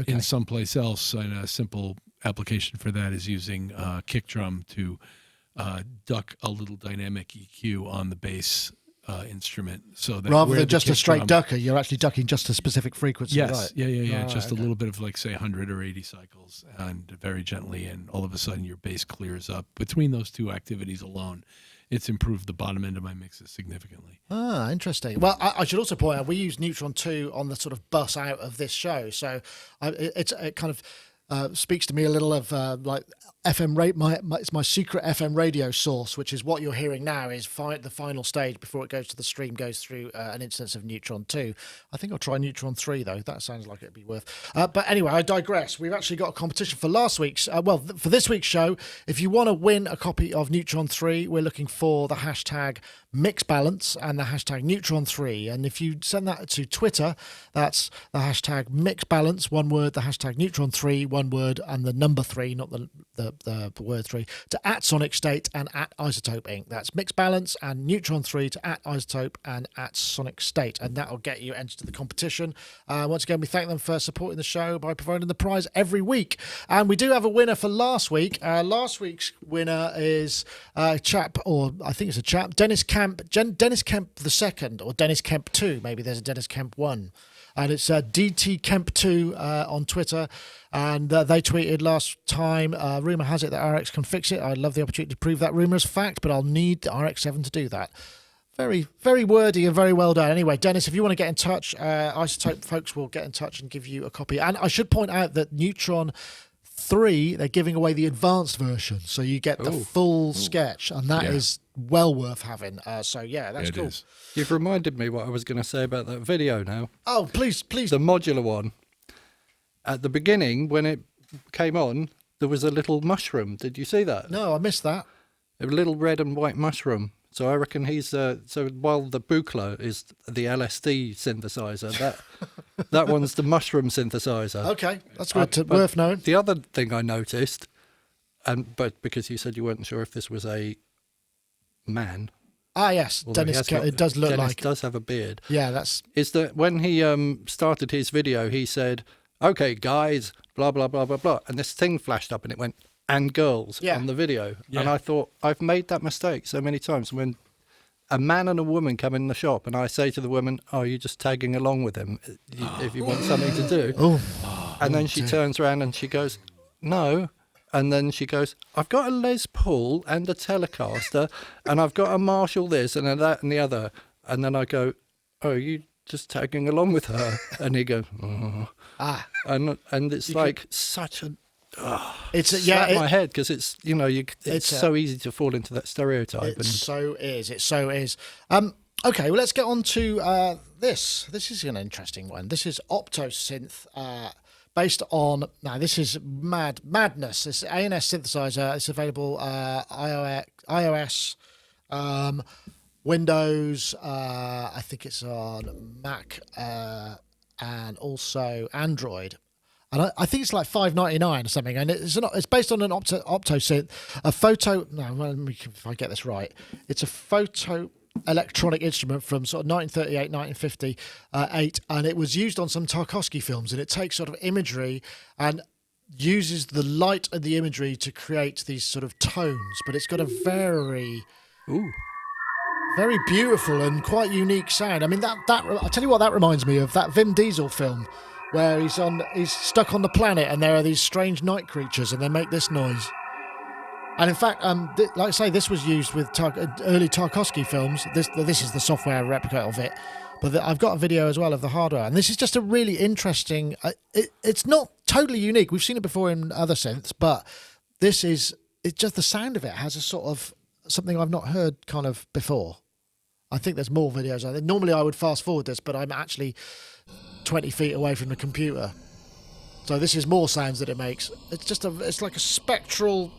[SPEAKER 3] in someplace else. And a simple application for that is using kick drum to duck a little dynamic EQ on the bass instrument, so that
[SPEAKER 2] rather than just a straight ducker, you're actually ducking just a specific frequency.
[SPEAKER 3] Yes,
[SPEAKER 2] right?
[SPEAKER 3] Yeah. Just a little bit of, like, say 100 or 80 cycles, and very gently, and all of a sudden your bass clears up. Between those 2 activities alone, it's improved the bottom end of my mixes significantly.
[SPEAKER 2] Interesting. Well, I should also point out we use Neutron 2 on the sort of bus out of this show, so it kind of speaks to me a little of like FM rate. It's my secret FM radio source, which is what you're hearing now. Is the final stage before it goes to the stream, goes through an instance of Neutron 2. I think I'll try Neutron 3 though. That sounds like it'd be worth. But anyway, I digress. We've actually got a competition for last week's. For this week's show. If you want to win a copy of Neutron 3, we're looking for the hashtag MixBalance and the hashtag Neutron3. And if you send that to Twitter, that's the hashtag MixBalance, one word, the hashtag Neutron3, one word, and the number 3, not the word 3, to @Sonicstate and @Izotope Inc. That's MixBalance and Neutron3 to @Izotope and @Sonicstate. And that will get you entered to the competition. Once again, we thank them for supporting the show by providing the prize every week. And we do have a winner for last week. Last week's winner is a chap, or I think it's a chap, Dennis Kemp the second, or Dennis Kemp 2. Maybe there's a Dennis Kemp 1. And it's DT Kemp 2 on Twitter. And they tweeted last time, rumour has it that RX can fix it. I'd love the opportunity to prove that rumour as fact, but I'll need the RX-7 to do that. Very, very wordy and very well done. Anyway, Dennis, if you want to get in touch, Isotope folks will get in touch and give you a copy. And I should point out that Neutron 3, they're giving away the advanced version, so you get the full sketch, and that is well worth having. So yeah, that's cool.
[SPEAKER 3] Is.
[SPEAKER 5] You've reminded me what I was going to say about that video now.
[SPEAKER 2] Oh, please.
[SPEAKER 5] The modular one. At the beginning, when it came on, there was a little mushroom. Did you see that?
[SPEAKER 2] No, I missed that.
[SPEAKER 5] A little red and white mushroom. So I reckon he's so while the Buchla is the LSD synthesizer, that one's the mushroom synthesizer.
[SPEAKER 2] Okay, that's good. Worth knowing.
[SPEAKER 5] The other thing I noticed, but because you said you weren't sure if this was a man.
[SPEAKER 2] Ah, yes, Dennis. It does look
[SPEAKER 5] Dennis
[SPEAKER 2] like.
[SPEAKER 5] does have a beard.
[SPEAKER 2] Yeah,
[SPEAKER 5] is that when he started his video, he said, "Okay, guys, blah blah blah blah blah," and this thing flashed up and it went, "and girls" on the video. Yeah. And I thought, I've made that mistake so many times when a man and a woman come in the shop and I say to the woman, "Oh, you're just tagging along with him if you want something to do." And then she turns around and she goes, "No." And then she goes, "I've got a Les Paul and a Telecaster and I've got a Marshall this and a that and the other." And then I go, "Oh, you just tagging along with her?" And he goes, "Oh." And it's like such a...
[SPEAKER 2] it's
[SPEAKER 5] my head, because it's it's so easy to fall into that stereotype.
[SPEAKER 2] So is. Okay, well, let's get on to this. This is an interesting one. This is Optosynth, based on, now this is madness. It's ANS synthesizer. It's available iOS, Windows. I think it's on Mac and also Android. And I think it's like $5.99 or something, and it's based on an Optosynth, a photo. No, let me, if I get this right, it's a photoelectronic instrument from sort of 1938, 1958, and it was used on some Tarkovsky films. And it takes sort of imagery and uses the light of the imagery to create these sort of tones. But it's got a very beautiful and quite unique sound. I mean, that I'll tell you what that reminds me of, that Vin Diesel film, where he's stuck on the planet and there are these strange night creatures and they make this noise. And in fact, like I say, this was used with early Tarkovsky films. This is the software replica of it, but I've got a video as well of the hardware. And this is just a really interesting. It's not totally unique. We've seen it before in other synths, but it's just the sound of it has a sort of something I've not heard kind of before. I think there's more videos. Normally I would fast forward this, but I'm actually 20 feet away from the computer, so this is more sounds that it makes. It's like a spectral.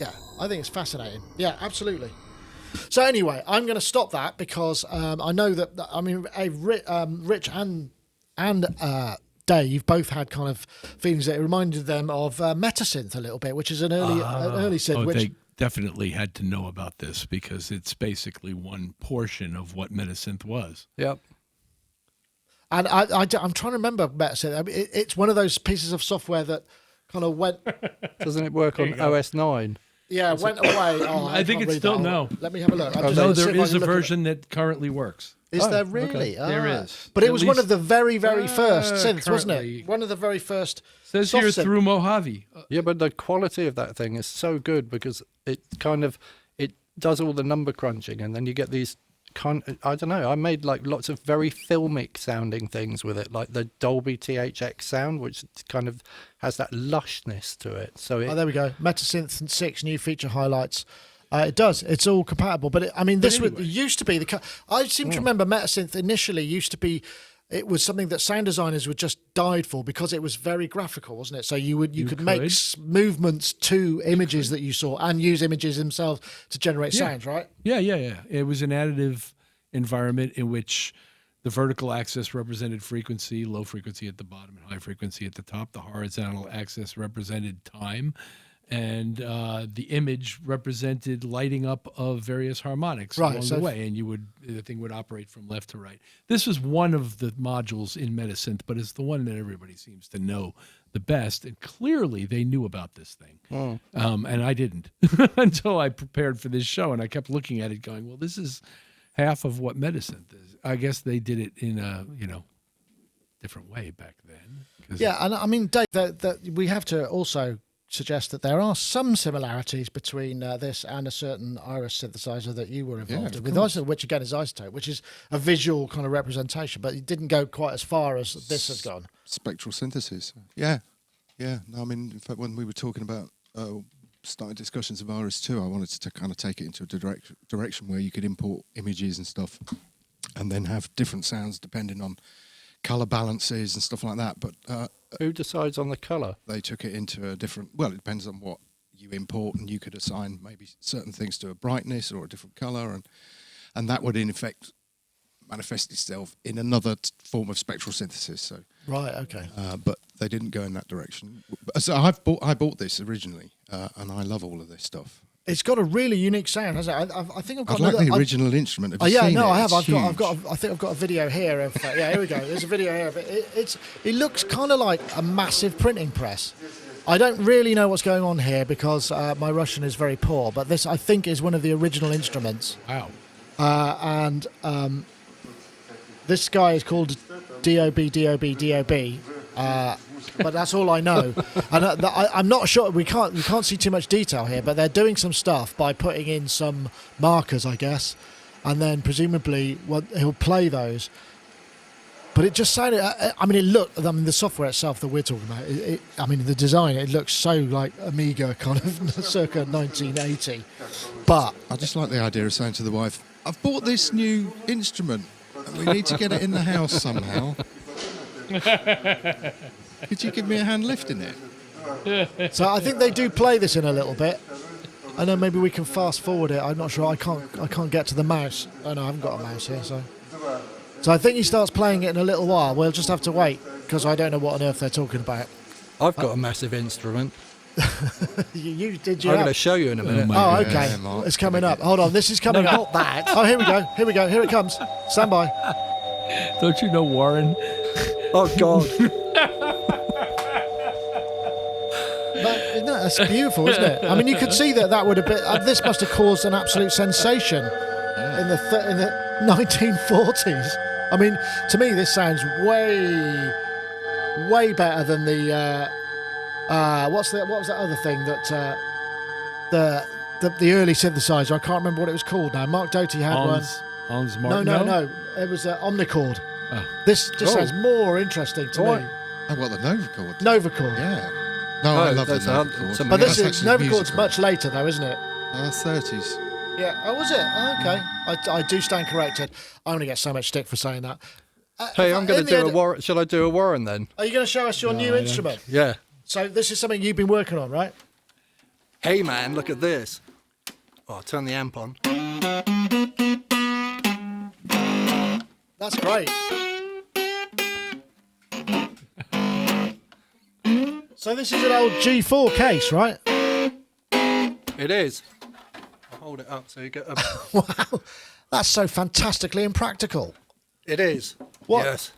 [SPEAKER 2] Yeah, I think it's fascinating. Yeah, absolutely. So anyway, I'm going to stop that because I know that Rich and Dave both had kind of feelings that it reminded them of Metasynth a little bit, which is an early synth.
[SPEAKER 3] They definitely had to know about this because it's basically one portion of what Metasynth was.
[SPEAKER 5] Yep.
[SPEAKER 2] And I'm trying to remember Metasynth. I mean, it's one of those pieces of software that kind of went.
[SPEAKER 5] Doesn't it work on OS 9?
[SPEAKER 2] Yeah, went away.
[SPEAKER 3] I think it's still no.
[SPEAKER 2] Let me have a look.
[SPEAKER 3] No, there is a version that currently works.
[SPEAKER 2] Is there really?
[SPEAKER 3] Okay. There is.
[SPEAKER 2] But it was one of the very, very first synths, wasn't it? One of the very first.
[SPEAKER 3] Says here through Mojave.
[SPEAKER 5] Yeah, but the quality of that thing is so good because it does all the number crunching, and then you get these I don't know. I made like lots of very filmic sounding things with it, like the Dolby THX sound, which kind of has that lushness to it. So
[SPEAKER 2] Oh, there we go. Metasynth 6 new feature highlights. It does. It's all compatible. But this used to be I seem to remember Metasynth initially used to be. It was something that sound designers were just died for because it was very graphical, wasn't it? So you could make movements to images that you saw and use images themselves to generate sounds, right?
[SPEAKER 3] Yeah. It was an additive environment in which the vertical axis represented frequency, low frequency at the bottom and high frequency at the top. The horizontal axis represented time. And the image represented lighting up of various harmonics along the way, and the thing would operate from left to right. This was one of the modules in Metasynth, but it's the one that everybody seems to know the best. And clearly, they knew about this thing, and I didn't until I prepared for this show. And I kept looking at it, going, "Well, this is half of what Metasynth is." I guess they did it in a different way back then.
[SPEAKER 2] Yeah, and I mean, Dave, that we have to also suggest that there are some similarities between this and a certain Iris synthesizer that you were involved in, which again is Izotope, which is a visual kind of representation, but it didn't go quite as far as this has gone.
[SPEAKER 4] Spectral synthesis. Yeah. No, I mean, in fact, when we were talking about starting discussions of Iris 2, I wanted to kind of take it into a direction where you could import images and stuff and then have different sounds depending on colour balances and stuff like that. But
[SPEAKER 5] who decides on the colour?
[SPEAKER 4] They took it into a different... Well, it depends on what you import, and you could assign maybe certain things to a brightness or a different colour, and that would, in effect, manifest itself in another form of spectral synthesis. So
[SPEAKER 2] right, okay.
[SPEAKER 4] But they didn't go in that direction. So I bought this originally, and I love all of this stuff.
[SPEAKER 2] It's got a really unique sound, hasn't it? I think I've got.
[SPEAKER 4] I'd like the original instrument. Have you seen it?
[SPEAKER 2] I have.
[SPEAKER 4] It's
[SPEAKER 2] I've got. I think I've got a video here of. Here we go. There's a video here of it. It looks kind of like a massive printing press. I don't really know what's going on here because my Russian is very poor. But this, I think, is one of the original instruments.
[SPEAKER 3] Wow.
[SPEAKER 2] And this guy is called DOB. But that's all I know, and I'm not sure. We can't see too much detail here, but they're doing some stuff by putting in some markers, I guess, and then presumably he'll play those. But it just sounded. The software itself that we're talking about. The design. It looks so like Amiga kind of circa 1980. But
[SPEAKER 4] I just like the idea of saying to the wife, "I've bought this new instrument, and we need to get it in the house somehow." Could you give me a hand lifting it?
[SPEAKER 2] So I think they do play this in a little bit. I know maybe we can fast forward it. I'm not sure. I can't get to the mouse. Oh no, I haven't got a mouse here. So I think he starts playing it in a little while. We'll just have to wait because I don't know what on earth they're talking about.
[SPEAKER 5] I've got a massive instrument.
[SPEAKER 2] you
[SPEAKER 5] I'm going to show you in a minute.
[SPEAKER 2] Oh, okay. It's coming up. Hold on. This is coming up.
[SPEAKER 5] Not that.
[SPEAKER 2] Oh, here we go. Here it comes. Stand by.
[SPEAKER 3] Don't you know Warren?
[SPEAKER 5] Oh, God.
[SPEAKER 2] That's beautiful, isn't it? I mean, you could see that would have been... this must have caused an absolute sensation in the 1940s. I mean, to me, this sounds way better than the... what was that other thing that... the early synthesizer, I can't remember what it was called now. Mark Doty had one. No. It was Omnichord.
[SPEAKER 3] Oh.
[SPEAKER 2] This just sounds more interesting to me.
[SPEAKER 4] Oh, what, the Novacord?
[SPEAKER 2] Novacord.
[SPEAKER 4] Yeah. No, I love the Novacord.
[SPEAKER 2] But this is Novacord's much later, though, isn't it?
[SPEAKER 4] 30s.
[SPEAKER 2] Yeah. Oh, was it? Oh, okay. I do stand corrected. I'm going to get so much stick for saying that.
[SPEAKER 5] Hey, I'm going to do a Warren. Shall I do a Warren then?
[SPEAKER 2] Are you going to show us your new instrument?
[SPEAKER 5] Yeah.
[SPEAKER 2] So this is something you've been working on, right?
[SPEAKER 5] Hey, man, look at this. Oh, I'll turn the amp on.
[SPEAKER 2] That's great. So this is an old G4 case, right?
[SPEAKER 5] It is. I'll hold it up so you get a...
[SPEAKER 2] Wow, that's so fantastically impractical.
[SPEAKER 5] It is.
[SPEAKER 2] What?
[SPEAKER 5] Yes.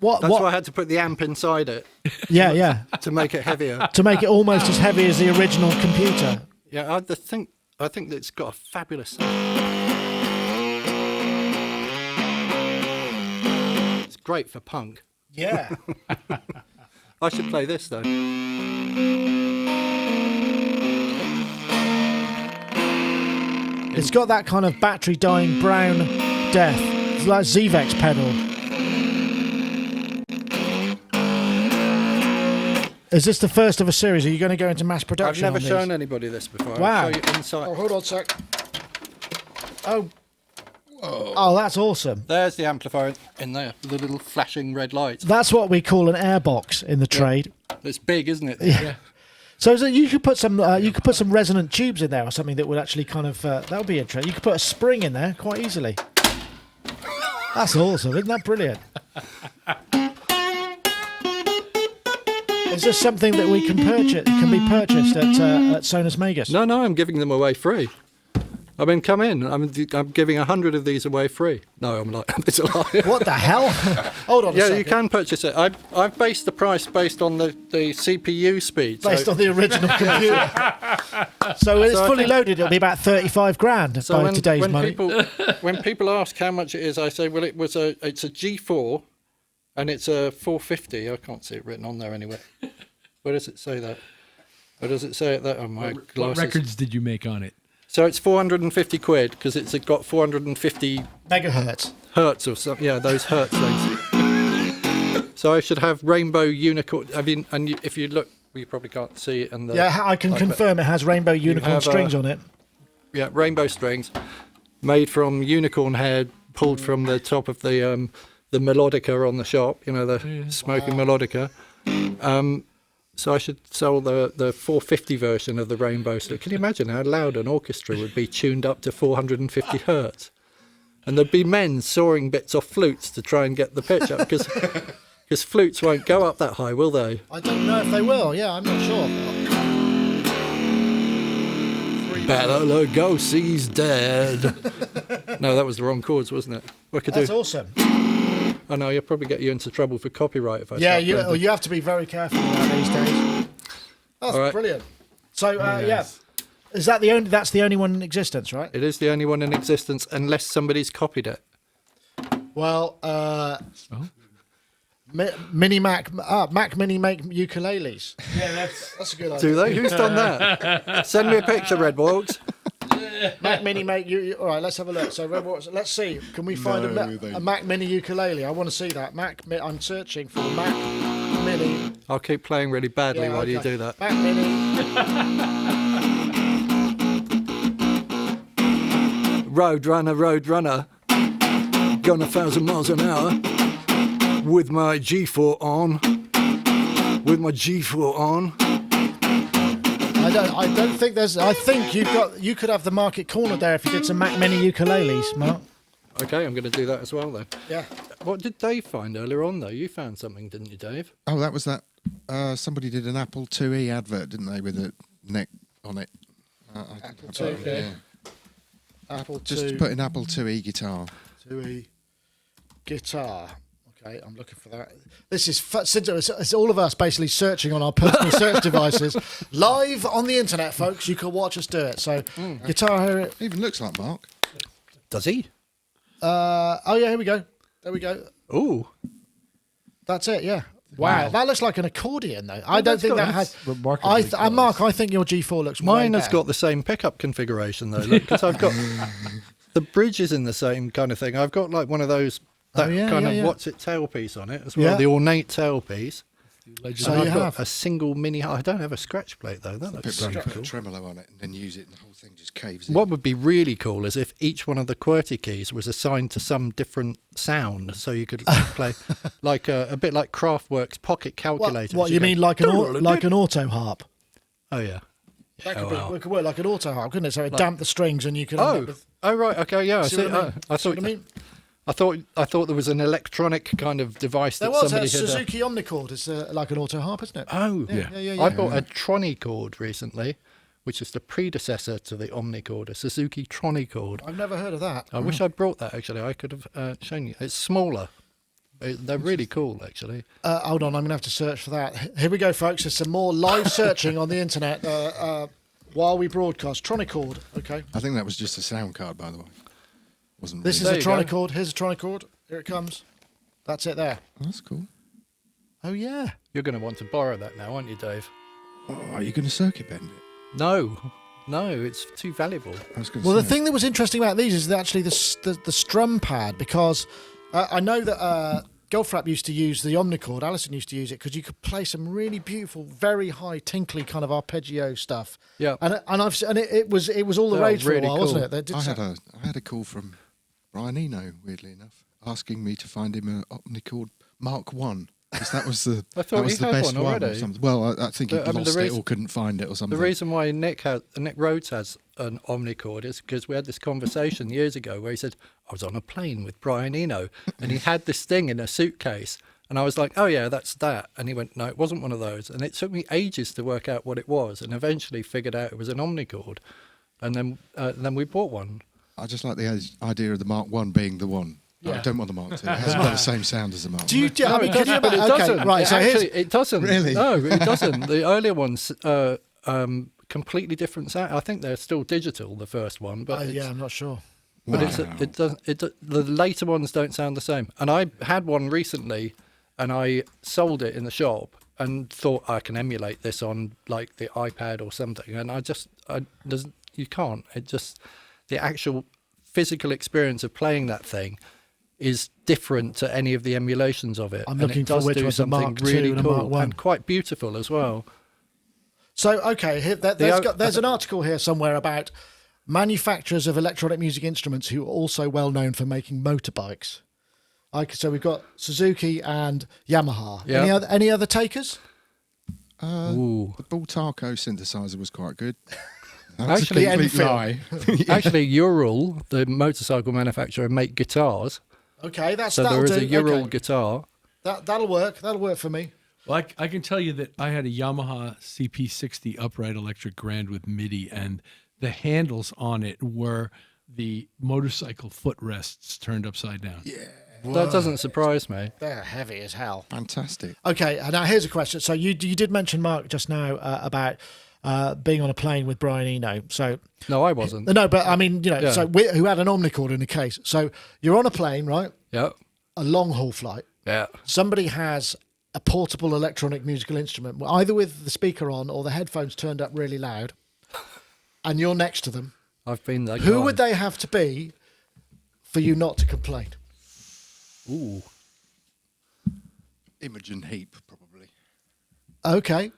[SPEAKER 2] What?
[SPEAKER 5] That's why I had to put the amp inside it.
[SPEAKER 2] Yeah.
[SPEAKER 5] To make it heavier.
[SPEAKER 2] To make it almost as heavy as the original computer.
[SPEAKER 5] Yeah, I think that it's got a fabulous sound. It's great for punk.
[SPEAKER 2] Yeah.
[SPEAKER 5] I should play this though.
[SPEAKER 2] It's got that kind of battery dying brown death. It's like Zvex pedal. Is this the first of a series? Are you going to go into mass
[SPEAKER 5] I've
[SPEAKER 2] production?
[SPEAKER 5] never
[SPEAKER 2] on these?
[SPEAKER 5] shown anybody this before.
[SPEAKER 2] Wow.
[SPEAKER 5] I'll show you inside.
[SPEAKER 2] Oh, hold on a sec. Oh. Whoa. Oh, that's awesome.
[SPEAKER 5] There's the amplifier in there, with the little flashing red lights.
[SPEAKER 2] That's what we call an airbox in the trade.
[SPEAKER 5] It's big, isn't it?
[SPEAKER 2] Yeah. So you could put some resonant tubes in there or something that would actually kind of that would be interesting. You could put a spring in there quite easily. That's awesome, isn't that brilliant? Is this something that we can purchase? Can be purchased at Sonus Magus?
[SPEAKER 5] No, I'm giving them away free. I mean, come in. I'm giving 100 of these away free. No, I'm like, it's a lie.
[SPEAKER 2] What the hell? Hold on a second.
[SPEAKER 5] Yeah, you can purchase it. I've based the price based on the CPU speed.
[SPEAKER 2] Based on the original computer. So when it's fully loaded, it'll be about 35 grand by today's money.
[SPEAKER 5] When people ask how much it is, I say, well, it's a G4 and it's a 450. I can't see it written on there anywhere. Where does it say that? Where does it say it there? Oh, my
[SPEAKER 3] What
[SPEAKER 5] glasses.
[SPEAKER 3] records did you make on it?
[SPEAKER 5] So it's 450 quid because it's got 450
[SPEAKER 2] megahertz.
[SPEAKER 5] Hertz or something. Yeah, those hertz things. So I should have rainbow unicorn. I mean, and if you look, you probably can't see it. And
[SPEAKER 2] Yeah, I can confirm it has rainbow unicorn strings on it.
[SPEAKER 5] Yeah, rainbow strings made from unicorn hair pulled from the top of the melodica on the shop. You know, the smoking melodica. So I should sell the 450 version of the rainbow strip. Can you imagine how loud an orchestra would be tuned up to 450 hertz? And there'd be men sawing bits off flutes to try and get the pitch up because flutes won't go up that high, will they?
[SPEAKER 2] I don't know if they will. Yeah, I'm not sure.
[SPEAKER 5] Bela Lugosi's dead. No, that was the wrong chords, wasn't it? What could
[SPEAKER 2] That's
[SPEAKER 5] do?
[SPEAKER 2] awesome.
[SPEAKER 5] I know, you'll probably get you into trouble for copyright if I
[SPEAKER 2] Yeah,
[SPEAKER 5] start playing.
[SPEAKER 2] you have to be very careful with that these days. That's
[SPEAKER 5] All right.
[SPEAKER 2] brilliant. So yeah, is that the only? That's the only one in existence, right?
[SPEAKER 5] It is the only one in existence unless somebody's copied it.
[SPEAKER 2] Well, Mini Mac Mini make ukuleles. Yeah, that's a good idea.
[SPEAKER 5] Do they? Who's done that? Send me a picture, Red Walks.
[SPEAKER 2] Mac Mini make you. All right, let's have a look. So let's see. Can we find a Mac Mini ukulele? I want to see that. I'm searching for Mac Mini.
[SPEAKER 5] I'll keep playing really badly
[SPEAKER 2] Yeah,
[SPEAKER 5] while you
[SPEAKER 2] okay.
[SPEAKER 5] do that.
[SPEAKER 2] Mac Mini.
[SPEAKER 5] Roadrunner, going 1,000 miles an hour with my G4 on.
[SPEAKER 2] I don't think there's. I think you could have the market cornered there if you did some Mac Mini ukuleles, Mark.
[SPEAKER 5] Okay, I'm going to do that as well then.
[SPEAKER 2] Yeah.
[SPEAKER 5] What did Dave find earlier on though? You found something, didn't you, Dave?
[SPEAKER 4] Oh, that was that. Somebody did an Apple IIe advert, didn't they, with a neck on it?
[SPEAKER 2] Apple II.
[SPEAKER 4] Yeah.
[SPEAKER 2] Apple
[SPEAKER 4] Just
[SPEAKER 2] II.
[SPEAKER 4] to put in Apple IIe guitar.
[SPEAKER 2] IIe guitar. Okay, I'm looking for that. This is it's all of us basically searching on our personal search devices live on the internet, folks. You can watch us do it. So, guitar here.
[SPEAKER 4] Even looks like Mark.
[SPEAKER 5] Does he?
[SPEAKER 2] Oh yeah, here we go. There we go.
[SPEAKER 5] Ooh.
[SPEAKER 2] That's it. Yeah. Wow, that looks like an accordion though. I don't think that has.
[SPEAKER 3] remarkably close.
[SPEAKER 2] Mark, I think your G4 looks.
[SPEAKER 5] Mine
[SPEAKER 2] way
[SPEAKER 5] has
[SPEAKER 2] better.
[SPEAKER 5] got the same pickup configuration though, because I've got the bridge is in the same kind of thing. I've got like one of those what's it tailpiece on it as well, the ornate tailpiece.
[SPEAKER 2] So
[SPEAKER 5] And
[SPEAKER 2] you
[SPEAKER 5] I've got
[SPEAKER 2] have
[SPEAKER 5] a single mini. I don't have a scratch plate though. That looks
[SPEAKER 4] Put
[SPEAKER 5] pretty
[SPEAKER 4] a
[SPEAKER 5] cool.
[SPEAKER 4] tremolo on it and then use it, and the whole thing just caves in.
[SPEAKER 5] What would be really cool is if each one of the QWERTY keys was assigned to some different sound, so you could play like a bit like Kraftwerk's pocket calculator.
[SPEAKER 2] What you mean, like an auto harp?
[SPEAKER 5] Oh yeah.
[SPEAKER 2] That could work like an auto harp, couldn't it? So it damp the strings and you could. end up with,
[SPEAKER 5] Oh right. Okay. Yeah.
[SPEAKER 2] see what I mean?
[SPEAKER 5] I
[SPEAKER 2] See
[SPEAKER 5] thought.
[SPEAKER 2] what I mean?
[SPEAKER 5] I thought there was an electronic kind of device
[SPEAKER 2] There
[SPEAKER 5] that
[SPEAKER 2] was
[SPEAKER 5] somebody
[SPEAKER 2] a
[SPEAKER 5] had.
[SPEAKER 2] Suzuki Omnichord. It's like an auto harp, isn't it?
[SPEAKER 5] Oh
[SPEAKER 2] Yeah.
[SPEAKER 5] I bought a Tronichord recently, which is the predecessor to the Omnichord, a Suzuki Tronichord.
[SPEAKER 2] I've never heard of that.
[SPEAKER 5] I wish I'd brought that actually. I could have shown you. It's smaller. They're really cool actually.
[SPEAKER 2] Hold on, I'm going to have to search for that. Here we go, folks. There's some more live searching on the internet while we broadcast. Tronichord, okay.
[SPEAKER 4] I think that was just a sound card, by the way. Wasn't
[SPEAKER 2] This
[SPEAKER 4] really.
[SPEAKER 2] is a Tronichord. Here's a Tronichord. Here it comes. That's it there.
[SPEAKER 4] Oh, that's cool.
[SPEAKER 2] Oh, yeah.
[SPEAKER 5] You're going to want to borrow that now, aren't you, Dave?
[SPEAKER 4] Oh, are you going to circuit bend it?
[SPEAKER 5] No, No, it's too valuable.
[SPEAKER 4] I was gonna
[SPEAKER 2] Well, the
[SPEAKER 4] say.
[SPEAKER 2] thing that was interesting about these is that actually the strum pad, because I know that Goldfrapp used to use the Omnichord. Alison used to use it because you could play some really beautiful, very high, tinkly kind of arpeggio stuff.
[SPEAKER 5] Yeah.
[SPEAKER 2] and it was all the
[SPEAKER 5] Yeah,
[SPEAKER 2] rage for
[SPEAKER 5] really
[SPEAKER 2] a while,
[SPEAKER 5] cool.
[SPEAKER 2] wasn't it? That did
[SPEAKER 4] I had a call from Brian Eno, weirdly enough, asking me to find him an Omnichord Mark 1. Because that was the,
[SPEAKER 5] I thought
[SPEAKER 4] that was
[SPEAKER 5] he
[SPEAKER 4] the
[SPEAKER 5] had
[SPEAKER 4] best
[SPEAKER 5] one
[SPEAKER 4] one or
[SPEAKER 5] already.
[SPEAKER 4] something. Well, I think he
[SPEAKER 5] I mean, the
[SPEAKER 4] lost it
[SPEAKER 5] reason-
[SPEAKER 4] or couldn't find it or something.
[SPEAKER 5] The reason why Nick Rhodes has an Omnichord is because we had this conversation years ago where he said, I was on a plane with Brian Eno and he had this thing in a suitcase. And I was like, oh, yeah, that's that. And he went, no, it wasn't one of those. And it took me ages to work out what it was and eventually figured out it was an Omnichord. And then we bought one.
[SPEAKER 4] I just like the idea of the Mark 1 being the one. I don't want the Mark 2. It hasn't got the same sound as the Mark 1.
[SPEAKER 2] Do you? I mean, can you?
[SPEAKER 5] But it
[SPEAKER 2] Okay,
[SPEAKER 5] doesn't.
[SPEAKER 2] right. So here's
[SPEAKER 5] It doesn't.
[SPEAKER 4] Really?
[SPEAKER 5] No, it doesn't. The earlier ones, completely different sound. I think they're still digital, the first one. But it's-
[SPEAKER 2] yeah, I'm not sure.
[SPEAKER 5] But
[SPEAKER 4] Wow.
[SPEAKER 5] the later ones don't sound the same. And I had one recently, and I sold it in the shop and thought I can emulate this on like the iPad or something. And you can't. The actual physical experience of playing that thing is different to any of the emulations of it.
[SPEAKER 2] I'm
[SPEAKER 5] And
[SPEAKER 2] looking
[SPEAKER 5] it does
[SPEAKER 2] forward to
[SPEAKER 5] do
[SPEAKER 2] a
[SPEAKER 5] something
[SPEAKER 2] Mark II
[SPEAKER 5] really
[SPEAKER 2] and a
[SPEAKER 5] cool
[SPEAKER 2] Mark I.
[SPEAKER 5] and quite beautiful as well.
[SPEAKER 2] So okay, there's an article here somewhere about manufacturers of electronic music instruments who are also well known for making motorbikes. So we've got Suzuki and Yamaha.
[SPEAKER 5] Yeah.
[SPEAKER 2] Any other takers?
[SPEAKER 5] Ooh.
[SPEAKER 4] The Bultaco synthesizer was quite good.
[SPEAKER 5] Actually,
[SPEAKER 4] That's a complete lie.
[SPEAKER 5] Actually, Ural, the motorcycle manufacturer, make guitars.
[SPEAKER 2] Okay,
[SPEAKER 5] So
[SPEAKER 2] that'll
[SPEAKER 5] there is
[SPEAKER 2] do.
[SPEAKER 5] a Ural
[SPEAKER 2] Okay.
[SPEAKER 5] guitar.
[SPEAKER 2] That'll work. That'll work for me.
[SPEAKER 3] Well, I can tell you that I had a Yamaha CP60 upright electric Grand with MIDI, and the handles on it were the motorcycle footrests turned upside down. Yeah.
[SPEAKER 5] That doesn't surprise me.
[SPEAKER 2] They're heavy as hell.
[SPEAKER 4] Fantastic.
[SPEAKER 2] Okay, and now here's a question. So you did mention, Mark, just now about being on a plane with Brian Eno. So
[SPEAKER 5] No, I wasn't.
[SPEAKER 2] no, but I mean,
[SPEAKER 5] Yeah.
[SPEAKER 2] so who had an Omnichord in the case. So you're on a plane, right?
[SPEAKER 5] Yeah.
[SPEAKER 2] A long haul flight.
[SPEAKER 5] Yeah.
[SPEAKER 2] Somebody has a portable electronic musical instrument, either with the speaker on or the headphones turned up really loud, and you're next to them.
[SPEAKER 5] I've been there.
[SPEAKER 2] Who would they have to be for you not to complain?
[SPEAKER 5] Ooh.
[SPEAKER 4] Imogen Heap, probably.
[SPEAKER 2] Okay.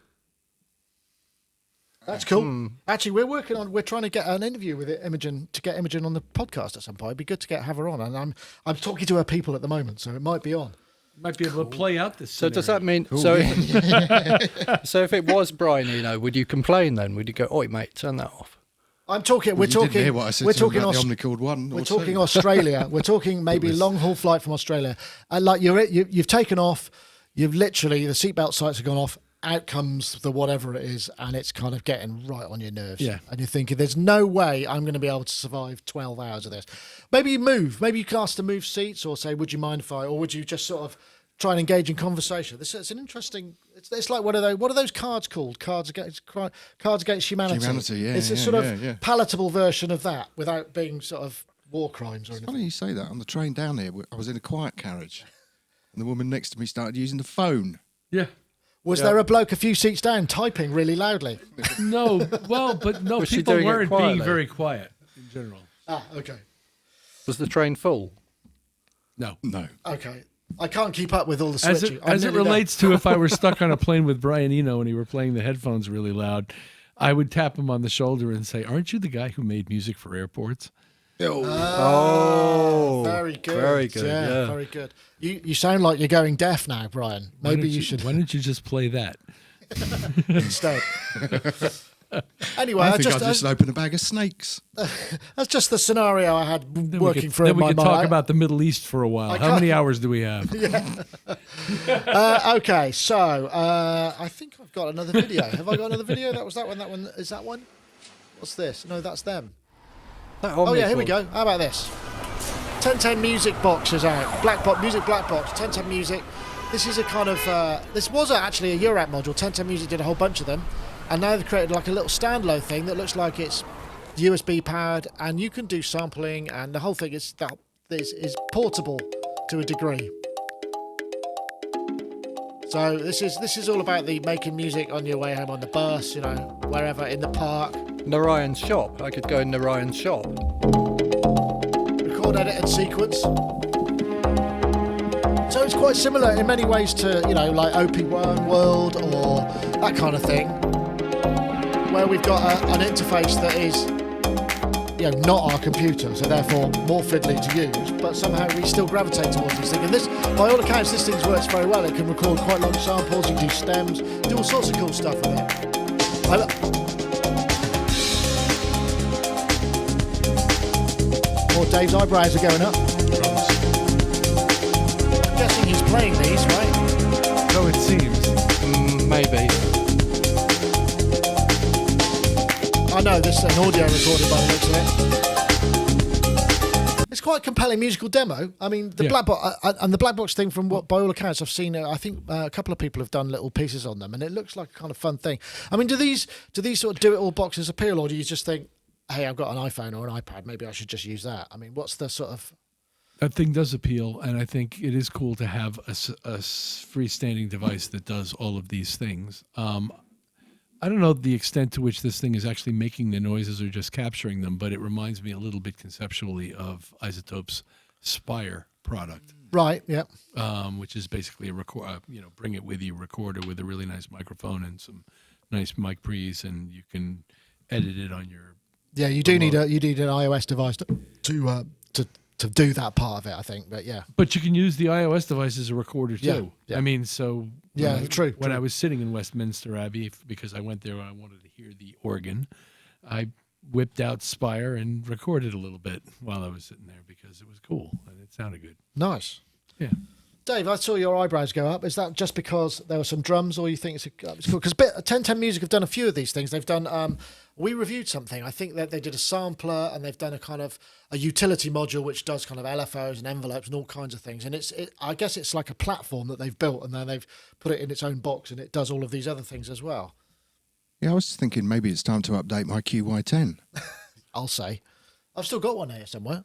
[SPEAKER 2] That's cool. Actually, we're trying to get an interview with Imogen, to get Imogen on the podcast at some point. It'd be good to have her on. And I'm talking to her people at the moment, so it might be on.
[SPEAKER 3] Might be able to play out this.
[SPEAKER 5] So does that
[SPEAKER 3] scenario.
[SPEAKER 5] mean so if it was Brian Eno, would you complain then? Would you go, "Oi, mate, turn that off"?
[SPEAKER 2] I'm talking.
[SPEAKER 4] Well,
[SPEAKER 2] We're
[SPEAKER 4] you didn't
[SPEAKER 2] talking.
[SPEAKER 4] hear what I said
[SPEAKER 2] We're
[SPEAKER 4] to him
[SPEAKER 2] talking.
[SPEAKER 4] about the Omnichord 1
[SPEAKER 2] We're
[SPEAKER 4] or
[SPEAKER 2] talking
[SPEAKER 4] 2.
[SPEAKER 2] Australia. We're talking maybe
[SPEAKER 4] was-
[SPEAKER 2] long haul flight from Australia. And like you've taken off. You've literally the seatbelt sights have gone off. Out comes the whatever it is, and it's kind of getting right on your nerves.
[SPEAKER 3] Yeah.
[SPEAKER 2] And you're thinking, there's no way I'm going to be able to survive 12 hours of this. Maybe you move. Maybe you can ask to move seats, or say, would you mind if I, or would you just sort of try and engage in conversation? It's an interesting. It's like what are those cards called? Cards Against Humanity.
[SPEAKER 4] Humanity, yeah,
[SPEAKER 2] It's a
[SPEAKER 4] yeah,
[SPEAKER 2] sort of
[SPEAKER 4] yeah.
[SPEAKER 2] palatable version of that, without being sort of war crimes or
[SPEAKER 4] It's
[SPEAKER 2] anything.
[SPEAKER 4] funny you say that. On the train down here, I was in a quiet carriage, and the woman next to me started using the phone.
[SPEAKER 3] Yeah.
[SPEAKER 2] Was there a bloke a few seats down typing really loudly?
[SPEAKER 3] No. Well, but no.
[SPEAKER 5] Was she
[SPEAKER 3] People
[SPEAKER 5] doing it
[SPEAKER 3] weren't being
[SPEAKER 5] quietly?
[SPEAKER 3] very quiet in general.
[SPEAKER 2] Ah, okay.
[SPEAKER 5] Was the train full?
[SPEAKER 3] No.
[SPEAKER 4] No.
[SPEAKER 2] Okay. I can't keep up with all the
[SPEAKER 3] As
[SPEAKER 2] switching.
[SPEAKER 3] it,
[SPEAKER 2] I'm
[SPEAKER 3] as it
[SPEAKER 2] nearly there.
[SPEAKER 3] relates to if I were stuck on a plane with Brian Eno and he were playing the headphones really loud, I would tap him on the shoulder and say, "Aren't you the guy who made music for airports?"
[SPEAKER 5] Oh,
[SPEAKER 2] Very good.
[SPEAKER 5] Very good. Yeah.
[SPEAKER 2] Very good. You sound like you're going deaf now, Brian.
[SPEAKER 3] Why
[SPEAKER 2] Maybe
[SPEAKER 3] don't
[SPEAKER 2] you should
[SPEAKER 3] Why don't you just play that?
[SPEAKER 2] instead. Anyway,
[SPEAKER 4] I think
[SPEAKER 2] just,
[SPEAKER 4] I'll just open a bag of snakes.
[SPEAKER 2] that's just the scenario I had
[SPEAKER 3] Then
[SPEAKER 2] working
[SPEAKER 3] we could,
[SPEAKER 2] through
[SPEAKER 3] then
[SPEAKER 2] in
[SPEAKER 3] we
[SPEAKER 2] my
[SPEAKER 3] could
[SPEAKER 2] mind.
[SPEAKER 3] talk about the Middle East for a while. How
[SPEAKER 2] can't-
[SPEAKER 3] many hours do we have?
[SPEAKER 2] Okay, so I think I've got another video. Have I got another video? That was that one. That one is that one. What's this? No, that's them.
[SPEAKER 5] That
[SPEAKER 2] Oh yeah, here we
[SPEAKER 5] Omnichord.
[SPEAKER 2] go. How about this? 1010 Music Box is out. Music Black Box. 1010 Music. This is a kind of. This was actually a Europe module. 1010 Music did a whole bunch of them, and now they've created like a little standalone thing that looks like it's USB powered, and you can do sampling, and the whole thing is portable to a degree. So this is all about the making music on your way home on the bus, wherever, in the park.
[SPEAKER 5] Narayan's shop. I could go in Narayan's shop.
[SPEAKER 2] Record, edit, and sequence. So it's quite similar in many ways to, you know, like OP1 World or that kind of thing, where we've got an interface that is, you know, not our computer, so therefore more fiddly to use, but somehow we still gravitate towards this thing. And this, by all accounts, this thing works very well. It can record quite long samples, you can do stems, do all sorts of cool stuff with it. More Dave's eyebrows are going up. I'm guessing he's playing these, right?
[SPEAKER 3] So it seems.
[SPEAKER 5] Maybe.
[SPEAKER 2] I know this is an audio recording by the looks of it. It's quite a compelling musical demo. I mean, the BlackBox and the BlackBox thing, from what by all accounts I've seen, I think a couple of people have done little pieces on them, and it looks like a kind of fun thing. I mean, do these sort of do it all boxes appeal, or do you just think, hey, I've got an iPhone or an iPad, maybe I should just use that? I mean, what's the sort of...
[SPEAKER 3] That thing does appeal, and I think it is cool to have a freestanding device that does all of these things. I don't know the extent to which this thing is actually making the noises or just capturing them, but it reminds me a little bit conceptually of Izotope's Spire product.
[SPEAKER 2] Right, yeah.
[SPEAKER 3] Which is basically a bring it with you recorder with a really nice microphone and some nice mic pre's, and you can edit it on your...
[SPEAKER 2] Yeah, you do need an iOS device to do that part of it, I think. But yeah,
[SPEAKER 3] but you can use the iOS device as a recorder too.
[SPEAKER 2] Yeah.
[SPEAKER 3] I mean, so
[SPEAKER 2] true.
[SPEAKER 3] When I was sitting in Westminster Abbey, because I went there and I wanted to hear the organ, I whipped out Spire and recorded a little bit while I was sitting there because it was cool and it sounded good.
[SPEAKER 2] Nice.
[SPEAKER 3] Yeah.
[SPEAKER 2] Dave, I saw your eyebrows go up. Is that just because there were some drums, or you think it's cool? Because 1010 Music have done a few of these things. They've done. We reviewed something. I think that they did a sampler, and they've done a kind of a utility module which does kind of LFOs and envelopes and all kinds of things. And I guess it's like a platform that they've built, and then they've put it in its own box, and it does all of these other things as well.
[SPEAKER 4] Yeah, I was thinking maybe it's time to update my QY10.
[SPEAKER 2] I'll say, I've still got one here somewhere.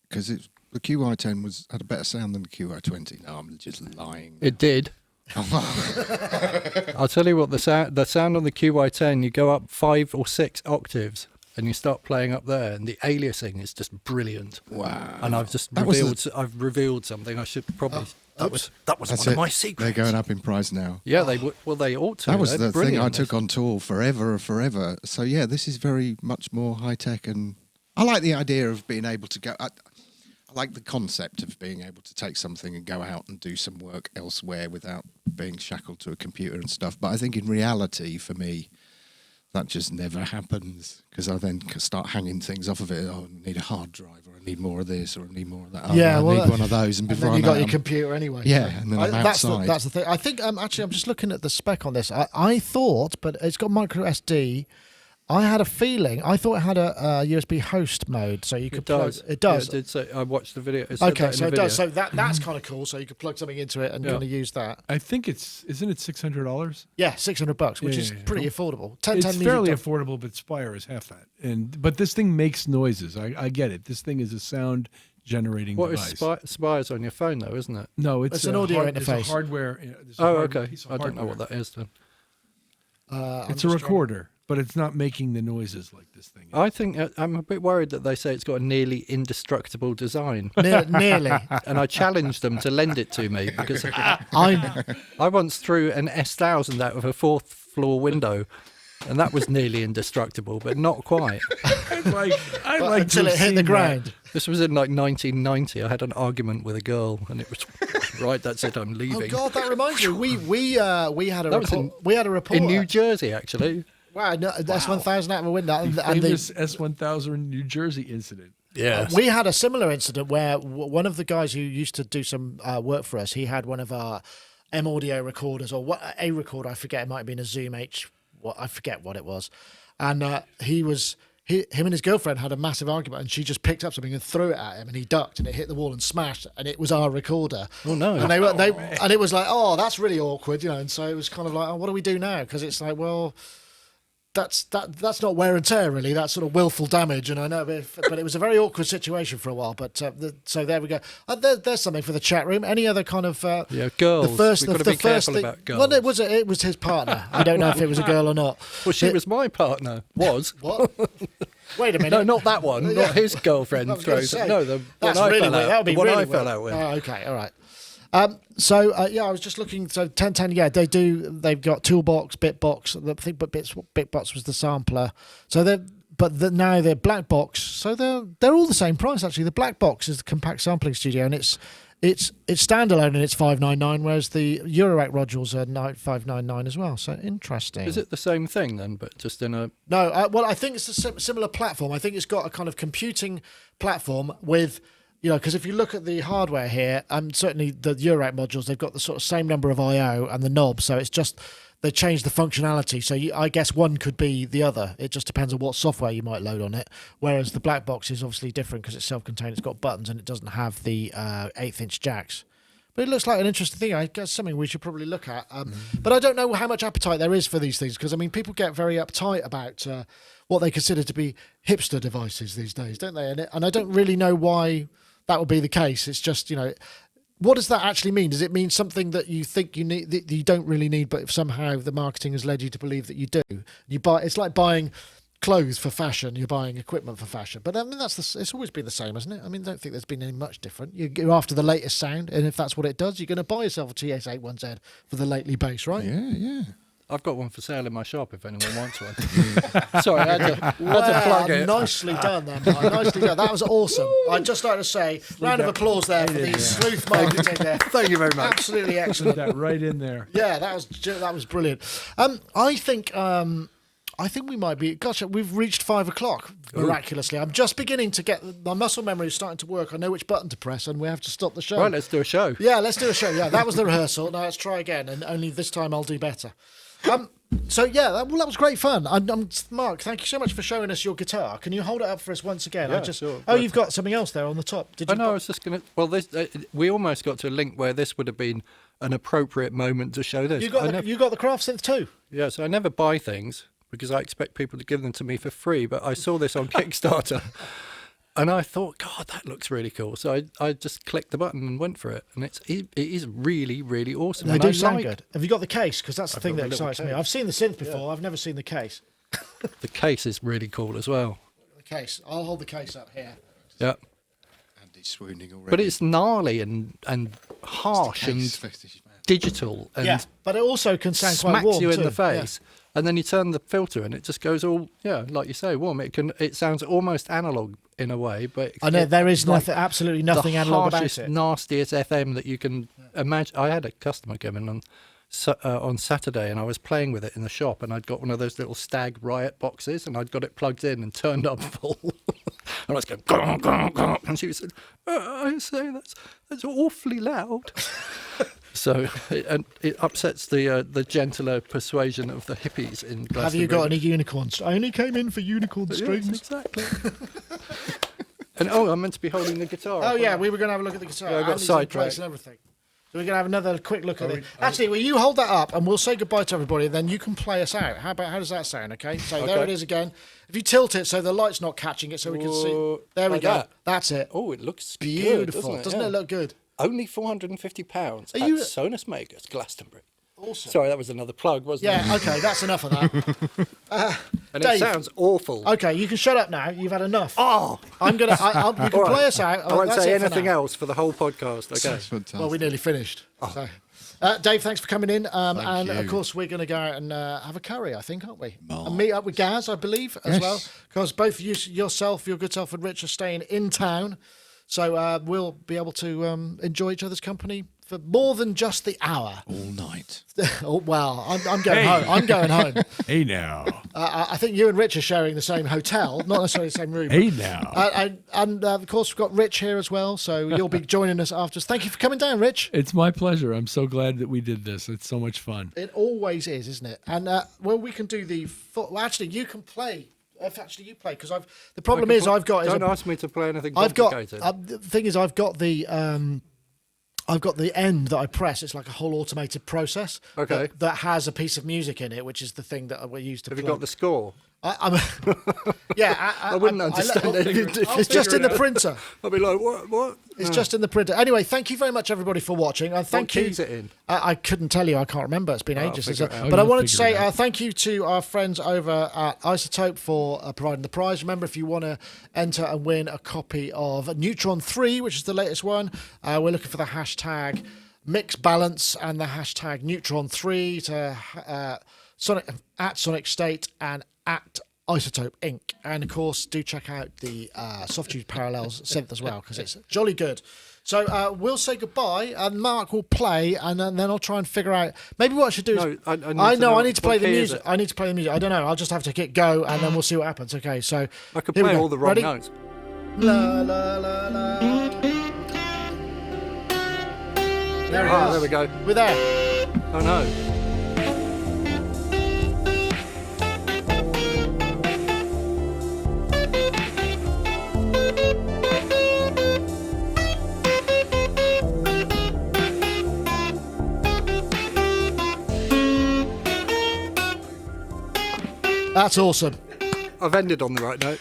[SPEAKER 4] Because the QY10 had a better sound than the QY20. No, I'm just lying.
[SPEAKER 5] It did. I'll tell you what, the sound on the QY10, you go up 5 or 6 octaves and you start playing up there, and the aliasing is just brilliant.
[SPEAKER 4] Wow!
[SPEAKER 5] And I've just revealed something. I should probably. That was one of my secrets.
[SPEAKER 4] They're going up in price now.
[SPEAKER 5] Yeah, they ought to.
[SPEAKER 4] That was the thing I
[SPEAKER 5] Brilliant.
[SPEAKER 4] took on tour forever. So yeah, this is very much more high tech, and I like the idea of being able to go. I like the concept of being able to take something and go out and do some work elsewhere without being shackled to a computer and stuff. But I think in reality, for me, that just never happens, because I then start hanging things off of it. Oh, I need a hard drive, or I need more of this, or I need more of that. Oh,
[SPEAKER 2] Yeah,
[SPEAKER 4] I
[SPEAKER 2] well,
[SPEAKER 4] need one of those. And before
[SPEAKER 2] then you
[SPEAKER 4] I know
[SPEAKER 2] got
[SPEAKER 4] it,
[SPEAKER 2] your
[SPEAKER 4] I'm-
[SPEAKER 2] computer anyway.
[SPEAKER 4] Yeah,
[SPEAKER 2] so.
[SPEAKER 4] and then I'm
[SPEAKER 2] that's
[SPEAKER 4] outside.
[SPEAKER 2] that's the thing. I think actually I'm just looking at the spec on this. I thought, but it's got micro SD. I had a feeling. I thought it had a USB host mode, so you could plug. It does.
[SPEAKER 5] Yeah, it did say, I watched the video. It said
[SPEAKER 2] Okay,
[SPEAKER 5] that in
[SPEAKER 2] so
[SPEAKER 5] the
[SPEAKER 2] it does. So
[SPEAKER 5] video.
[SPEAKER 2] that's kind of cool. So you could plug something into it and
[SPEAKER 5] Yeah.
[SPEAKER 2] kind of use that.
[SPEAKER 3] I think isn't it $600?
[SPEAKER 2] Yeah, $600, which
[SPEAKER 3] Yeah,
[SPEAKER 2] is
[SPEAKER 3] yeah, yeah.
[SPEAKER 2] pretty affordable.
[SPEAKER 3] It's fairly affordable, but Spire is half that. But this thing makes noises. I get it. This thing is a sound generating
[SPEAKER 5] What
[SPEAKER 3] device.
[SPEAKER 5] is Spire's on your phone though, isn't it?
[SPEAKER 3] No,
[SPEAKER 2] It's an audio interface.
[SPEAKER 3] It's a hardware. It's a
[SPEAKER 5] Oh,
[SPEAKER 3] hard-
[SPEAKER 5] okay.
[SPEAKER 3] piece of
[SPEAKER 5] I don't know
[SPEAKER 3] hardware.
[SPEAKER 5] what that is then.
[SPEAKER 3] It's a recorder, but it's not making the noises like this thing.
[SPEAKER 5] I think I'm a bit worried that they say it's got a nearly indestructible design,
[SPEAKER 2] Nearly.
[SPEAKER 5] and I challenged them to lend it to me because
[SPEAKER 2] I
[SPEAKER 5] once threw an S1000 out of a 4th floor window, and that was nearly indestructible, but not quite.
[SPEAKER 3] I'd like
[SPEAKER 2] until
[SPEAKER 3] to
[SPEAKER 2] it
[SPEAKER 3] have
[SPEAKER 2] hit the
[SPEAKER 3] seen
[SPEAKER 2] ground.
[SPEAKER 5] This was in like 1990. I had an argument with a girl, and it was right. That's it. I'm
[SPEAKER 2] Oh
[SPEAKER 5] leaving.
[SPEAKER 2] God, that reminds me. We had a
[SPEAKER 5] That was
[SPEAKER 2] we had a report
[SPEAKER 5] in New Jersey, actually.
[SPEAKER 2] Wow, no, that's 1,000 out of a window.
[SPEAKER 3] The
[SPEAKER 2] And
[SPEAKER 3] famous S1000 New Jersey incident.
[SPEAKER 5] Yeah.
[SPEAKER 2] we had a similar incident where one of the guys who used to do some work for us, he had one of our M audio recorders, or a recorder. I forget. It might have been a Zoom H. I forget what it was. And him and his girlfriend had a massive argument, and she just picked up something and threw it at him, and he ducked, and it hit the wall and smashed, and it was our recorder.
[SPEAKER 5] Oh no.
[SPEAKER 2] And and it was like, oh, that's really awkward, you know. And so it was kind of like, oh, what do we do now? Because it's like, well, that's not wear and tear, really. That's sort of willful damage, and I know, but it was a very awkward situation for a while. But so there we go. There's something for the chat room. Any other kind of
[SPEAKER 5] girls?
[SPEAKER 2] The first,
[SPEAKER 5] We've got to be careful about girls.
[SPEAKER 2] Well, it was his partner. I don't know if it was a girl or not.
[SPEAKER 5] Well, she was my partner. Was
[SPEAKER 2] what? Wait a minute.
[SPEAKER 5] No, not that one.
[SPEAKER 2] Yeah.
[SPEAKER 5] Not his girlfriend.
[SPEAKER 2] I was gonna say,
[SPEAKER 5] No, the
[SPEAKER 2] that's
[SPEAKER 5] one I
[SPEAKER 2] really
[SPEAKER 5] fell
[SPEAKER 2] weird.
[SPEAKER 5] out.
[SPEAKER 2] That would be
[SPEAKER 5] the one
[SPEAKER 2] really
[SPEAKER 5] I fell
[SPEAKER 2] weird.
[SPEAKER 5] out with.
[SPEAKER 2] Oh, okay, all right. I was just looking. So 1010, yeah, they've got Toolbox, Bitbox. I think, but Bitbox was the sampler. So now they're BlackBox. So they're all the same price actually. The BlackBox is the compact sampling studio, and it's standalone and it's 599, whereas the Eurorack modules are 599 as well. So interesting.
[SPEAKER 5] Is it the same thing then, but just in a?
[SPEAKER 2] No, well, I think it's a similar platform. I think it's got a kind of computing platform with. Because if you look at the hardware here, certainly the Eurorack modules, they've got the sort of same number of I/O and the knobs, so it's just they changed the functionality. So I guess one could be the other. It just depends on what software you might load on it. Whereas the BlackBox is obviously different because it's self-contained, it's got buttons, and it doesn't have the 1/8-inch jacks. But it looks like an interesting thing. I guess something we should probably look at. But I don't know how much appetite there is for these things because, I mean, people get very uptight about what they consider to be hipster devices these days, don't they? And I don't really know why that would be the case. It's just, what does that actually mean? Does it mean something that you think you need, that you don't really need, but if somehow the marketing has led you to believe that you do? It's like buying clothes for fashion. You're buying equipment for fashion. But I mean, it's always been the same, hasn't it? I mean, I don't think there's been any much different. You're after the latest sound, and if that's what it does, you're going to buy yourself a TS-81Z for the lately bass, right?
[SPEAKER 4] Yeah.
[SPEAKER 5] I've got one for sale in my shop if anyone wants one. Sorry, I had to plug it.
[SPEAKER 2] Nicely done, then, Mark. Nicely done. That was awesome. I'd just like to say, round of applause there for the sleuth marketing there.
[SPEAKER 5] Thank you very much.
[SPEAKER 2] Absolutely excellent.
[SPEAKER 3] That right in there.
[SPEAKER 2] Yeah, that was brilliant. I think we might be. Gosh, we've reached 5 o'clock miraculously. I'm just beginning to get my muscle memory is starting to work. I know which button to press, and we have to stop the show.
[SPEAKER 5] Right, let's do a show.
[SPEAKER 2] Yeah, let's do a show. Yeah, that was the rehearsal. Now let's try again, and only this time I'll do better. So yeah, that was great fun. Mark, thank you so much for showing us your guitar. Can you hold it up for us once again?
[SPEAKER 5] Yeah, sure.
[SPEAKER 2] Oh, you've got something else there on the top. Did you?
[SPEAKER 5] I was just going to. Well, we almost got to a link where this would have been an appropriate moment to show this.
[SPEAKER 2] You got the craft synth too.
[SPEAKER 5] Yeah, so I never buy things because I expect people to give them to me for free. But I saw this on Kickstarter. And I thought, God, that looks really cool. So I just clicked the button and went for it. And it is really, really awesome.
[SPEAKER 2] They do sound good. Have you got the case? Because that's the thing that
[SPEAKER 5] got a little
[SPEAKER 2] excites me.
[SPEAKER 5] case.
[SPEAKER 2] I've seen the synth before. I've never seen the case.
[SPEAKER 5] The case is really cool as well.
[SPEAKER 2] The case. I'll hold the case up here.
[SPEAKER 5] Yeah.
[SPEAKER 4] Andy's swooning already.
[SPEAKER 5] But it's gnarly and harsh and digital. And
[SPEAKER 2] but it also can sound quite
[SPEAKER 5] smacks
[SPEAKER 2] warm
[SPEAKER 5] you in
[SPEAKER 2] too.
[SPEAKER 5] the face. Yeah. And then you turn the filter and it just goes all, like you say, warm. It sounds almost analog in a way, but
[SPEAKER 2] I know there is absolutely nothing analog about
[SPEAKER 5] it.
[SPEAKER 2] it.
[SPEAKER 5] Nastiest FM that you can imagine. I had a customer come in on Saturday, and I was playing with it in the shop, and I'd got one of those little Stag Riot boxes, and I'd got it plugged in and turned up full, and I was going, gong, gong, gong, and she said, "I say that's awfully loud." So it upsets the gentler persuasion of the hippies in Glastonbury.
[SPEAKER 2] Have you got any unicorns? I only came in for unicorn strings.
[SPEAKER 5] Yes, exactly. And I'm meant to be holding the guitar.
[SPEAKER 2] Oh yeah, we were going to have a look at the guitar.
[SPEAKER 5] Yeah, I got
[SPEAKER 2] Andy's in
[SPEAKER 5] sidetracked.
[SPEAKER 2] place and everything. So we're going to have another quick look at it. Actually, will you hold that up and we'll say goodbye to everybody, and then you can play us out. How does that sound? Okay. So there it is again. If you tilt it so the light's not catching it, so we can see. There we
[SPEAKER 5] like
[SPEAKER 2] go.
[SPEAKER 5] that.
[SPEAKER 2] That's it.
[SPEAKER 5] Oh, it looks
[SPEAKER 2] Beautiful.
[SPEAKER 5] good,
[SPEAKER 2] Doesn't it look good?
[SPEAKER 5] Only £450
[SPEAKER 2] Are you-
[SPEAKER 5] at Sonus Makers, Glastonbury.
[SPEAKER 2] Awesome.
[SPEAKER 5] Sorry, that was another plug, wasn't it?
[SPEAKER 2] Yeah. Okay. That's enough of that.
[SPEAKER 5] And
[SPEAKER 2] Dave.
[SPEAKER 5] it sounds awful.
[SPEAKER 2] Okay, you can shut up now. You've had enough.
[SPEAKER 5] Oh!
[SPEAKER 2] I'm gonna. You can
[SPEAKER 5] All right.
[SPEAKER 2] play us out.
[SPEAKER 5] I won't
[SPEAKER 2] That's
[SPEAKER 5] say
[SPEAKER 2] it for
[SPEAKER 5] anything
[SPEAKER 2] now.
[SPEAKER 5] else for the whole podcast. Okay.
[SPEAKER 4] That's fantastic.
[SPEAKER 2] Well, we nearly finished. So. Dave, thanks for coming in. And of
[SPEAKER 4] you.
[SPEAKER 2] course, we're going to go out and have a curry, I think, aren't we?
[SPEAKER 4] Marvellous.
[SPEAKER 2] And meet up with Gaz, I believe, as
[SPEAKER 4] Yes.
[SPEAKER 2] well. Because both yourself, your good self, and Rich are staying in town. So we'll be able to enjoy each other's company for more than just the hour.
[SPEAKER 4] All night.
[SPEAKER 2] Oh, well, I'm going home. I'm going home.
[SPEAKER 3] Hey now.
[SPEAKER 2] I think you and Rich are sharing the same hotel, not necessarily the same room.
[SPEAKER 3] Hey now.
[SPEAKER 2] And of course, we've got Rich here as well, so you'll be joining us after. Thank you for coming down, Rich.
[SPEAKER 3] It's my pleasure. I'm so glad that we did this. It's so much fun.
[SPEAKER 2] It always is, isn't it? And we can do the. Well, actually, you can play. If actually you play, because the problem is I've got.
[SPEAKER 5] Don't ask me to play anything
[SPEAKER 2] I've got.
[SPEAKER 5] complicated.
[SPEAKER 2] The thing is, I've got the I've got the end that I press. It's like a whole automated process.
[SPEAKER 5] Okay.
[SPEAKER 2] That has a piece of music in it, which is the thing that we use to.
[SPEAKER 5] Have you got the score?
[SPEAKER 2] I'm yeah,
[SPEAKER 5] I wouldn't understand it.
[SPEAKER 2] It's just in the printer.
[SPEAKER 5] I'll be like, what?
[SPEAKER 2] It's just in the printer. Anyway, thank you very much, everybody, for watching. And thank
[SPEAKER 5] What
[SPEAKER 2] you.
[SPEAKER 5] key's it in?
[SPEAKER 2] I couldn't tell you. I can't remember. It's been ages.
[SPEAKER 5] figure it out.
[SPEAKER 2] But I
[SPEAKER 3] You'll
[SPEAKER 2] wanted to
[SPEAKER 3] figure it
[SPEAKER 2] say
[SPEAKER 3] out.
[SPEAKER 2] thank you to our friends over at Izotope for providing the prize. Remember, if you want to enter and win a copy of Neutron 3, which is the latest one, we're looking for the hashtag mix balance and the hashtag Neutron 3 to at Sonicstate and at Izotope Inc. And of course, do check out the Softube Parallels synth as well, because it's jolly good. So we'll say goodbye, and Mark will play, and then I'll try and figure out. Maybe what I should do is.
[SPEAKER 5] No, I
[SPEAKER 2] need to play
[SPEAKER 5] what
[SPEAKER 2] the
[SPEAKER 5] key is
[SPEAKER 2] music.
[SPEAKER 5] it?
[SPEAKER 2] I need to play the music. I don't know. I'll just have to hit go, and then we'll see what happens. Okay, so
[SPEAKER 5] I could
[SPEAKER 2] here we
[SPEAKER 5] play
[SPEAKER 2] go.
[SPEAKER 5] all the wrong
[SPEAKER 2] Ready?
[SPEAKER 5] notes.
[SPEAKER 2] La la la la. There it is.
[SPEAKER 5] There we go.
[SPEAKER 2] We're there.
[SPEAKER 5] Oh no.
[SPEAKER 2] That's awesome.
[SPEAKER 5] I've ended on the right note.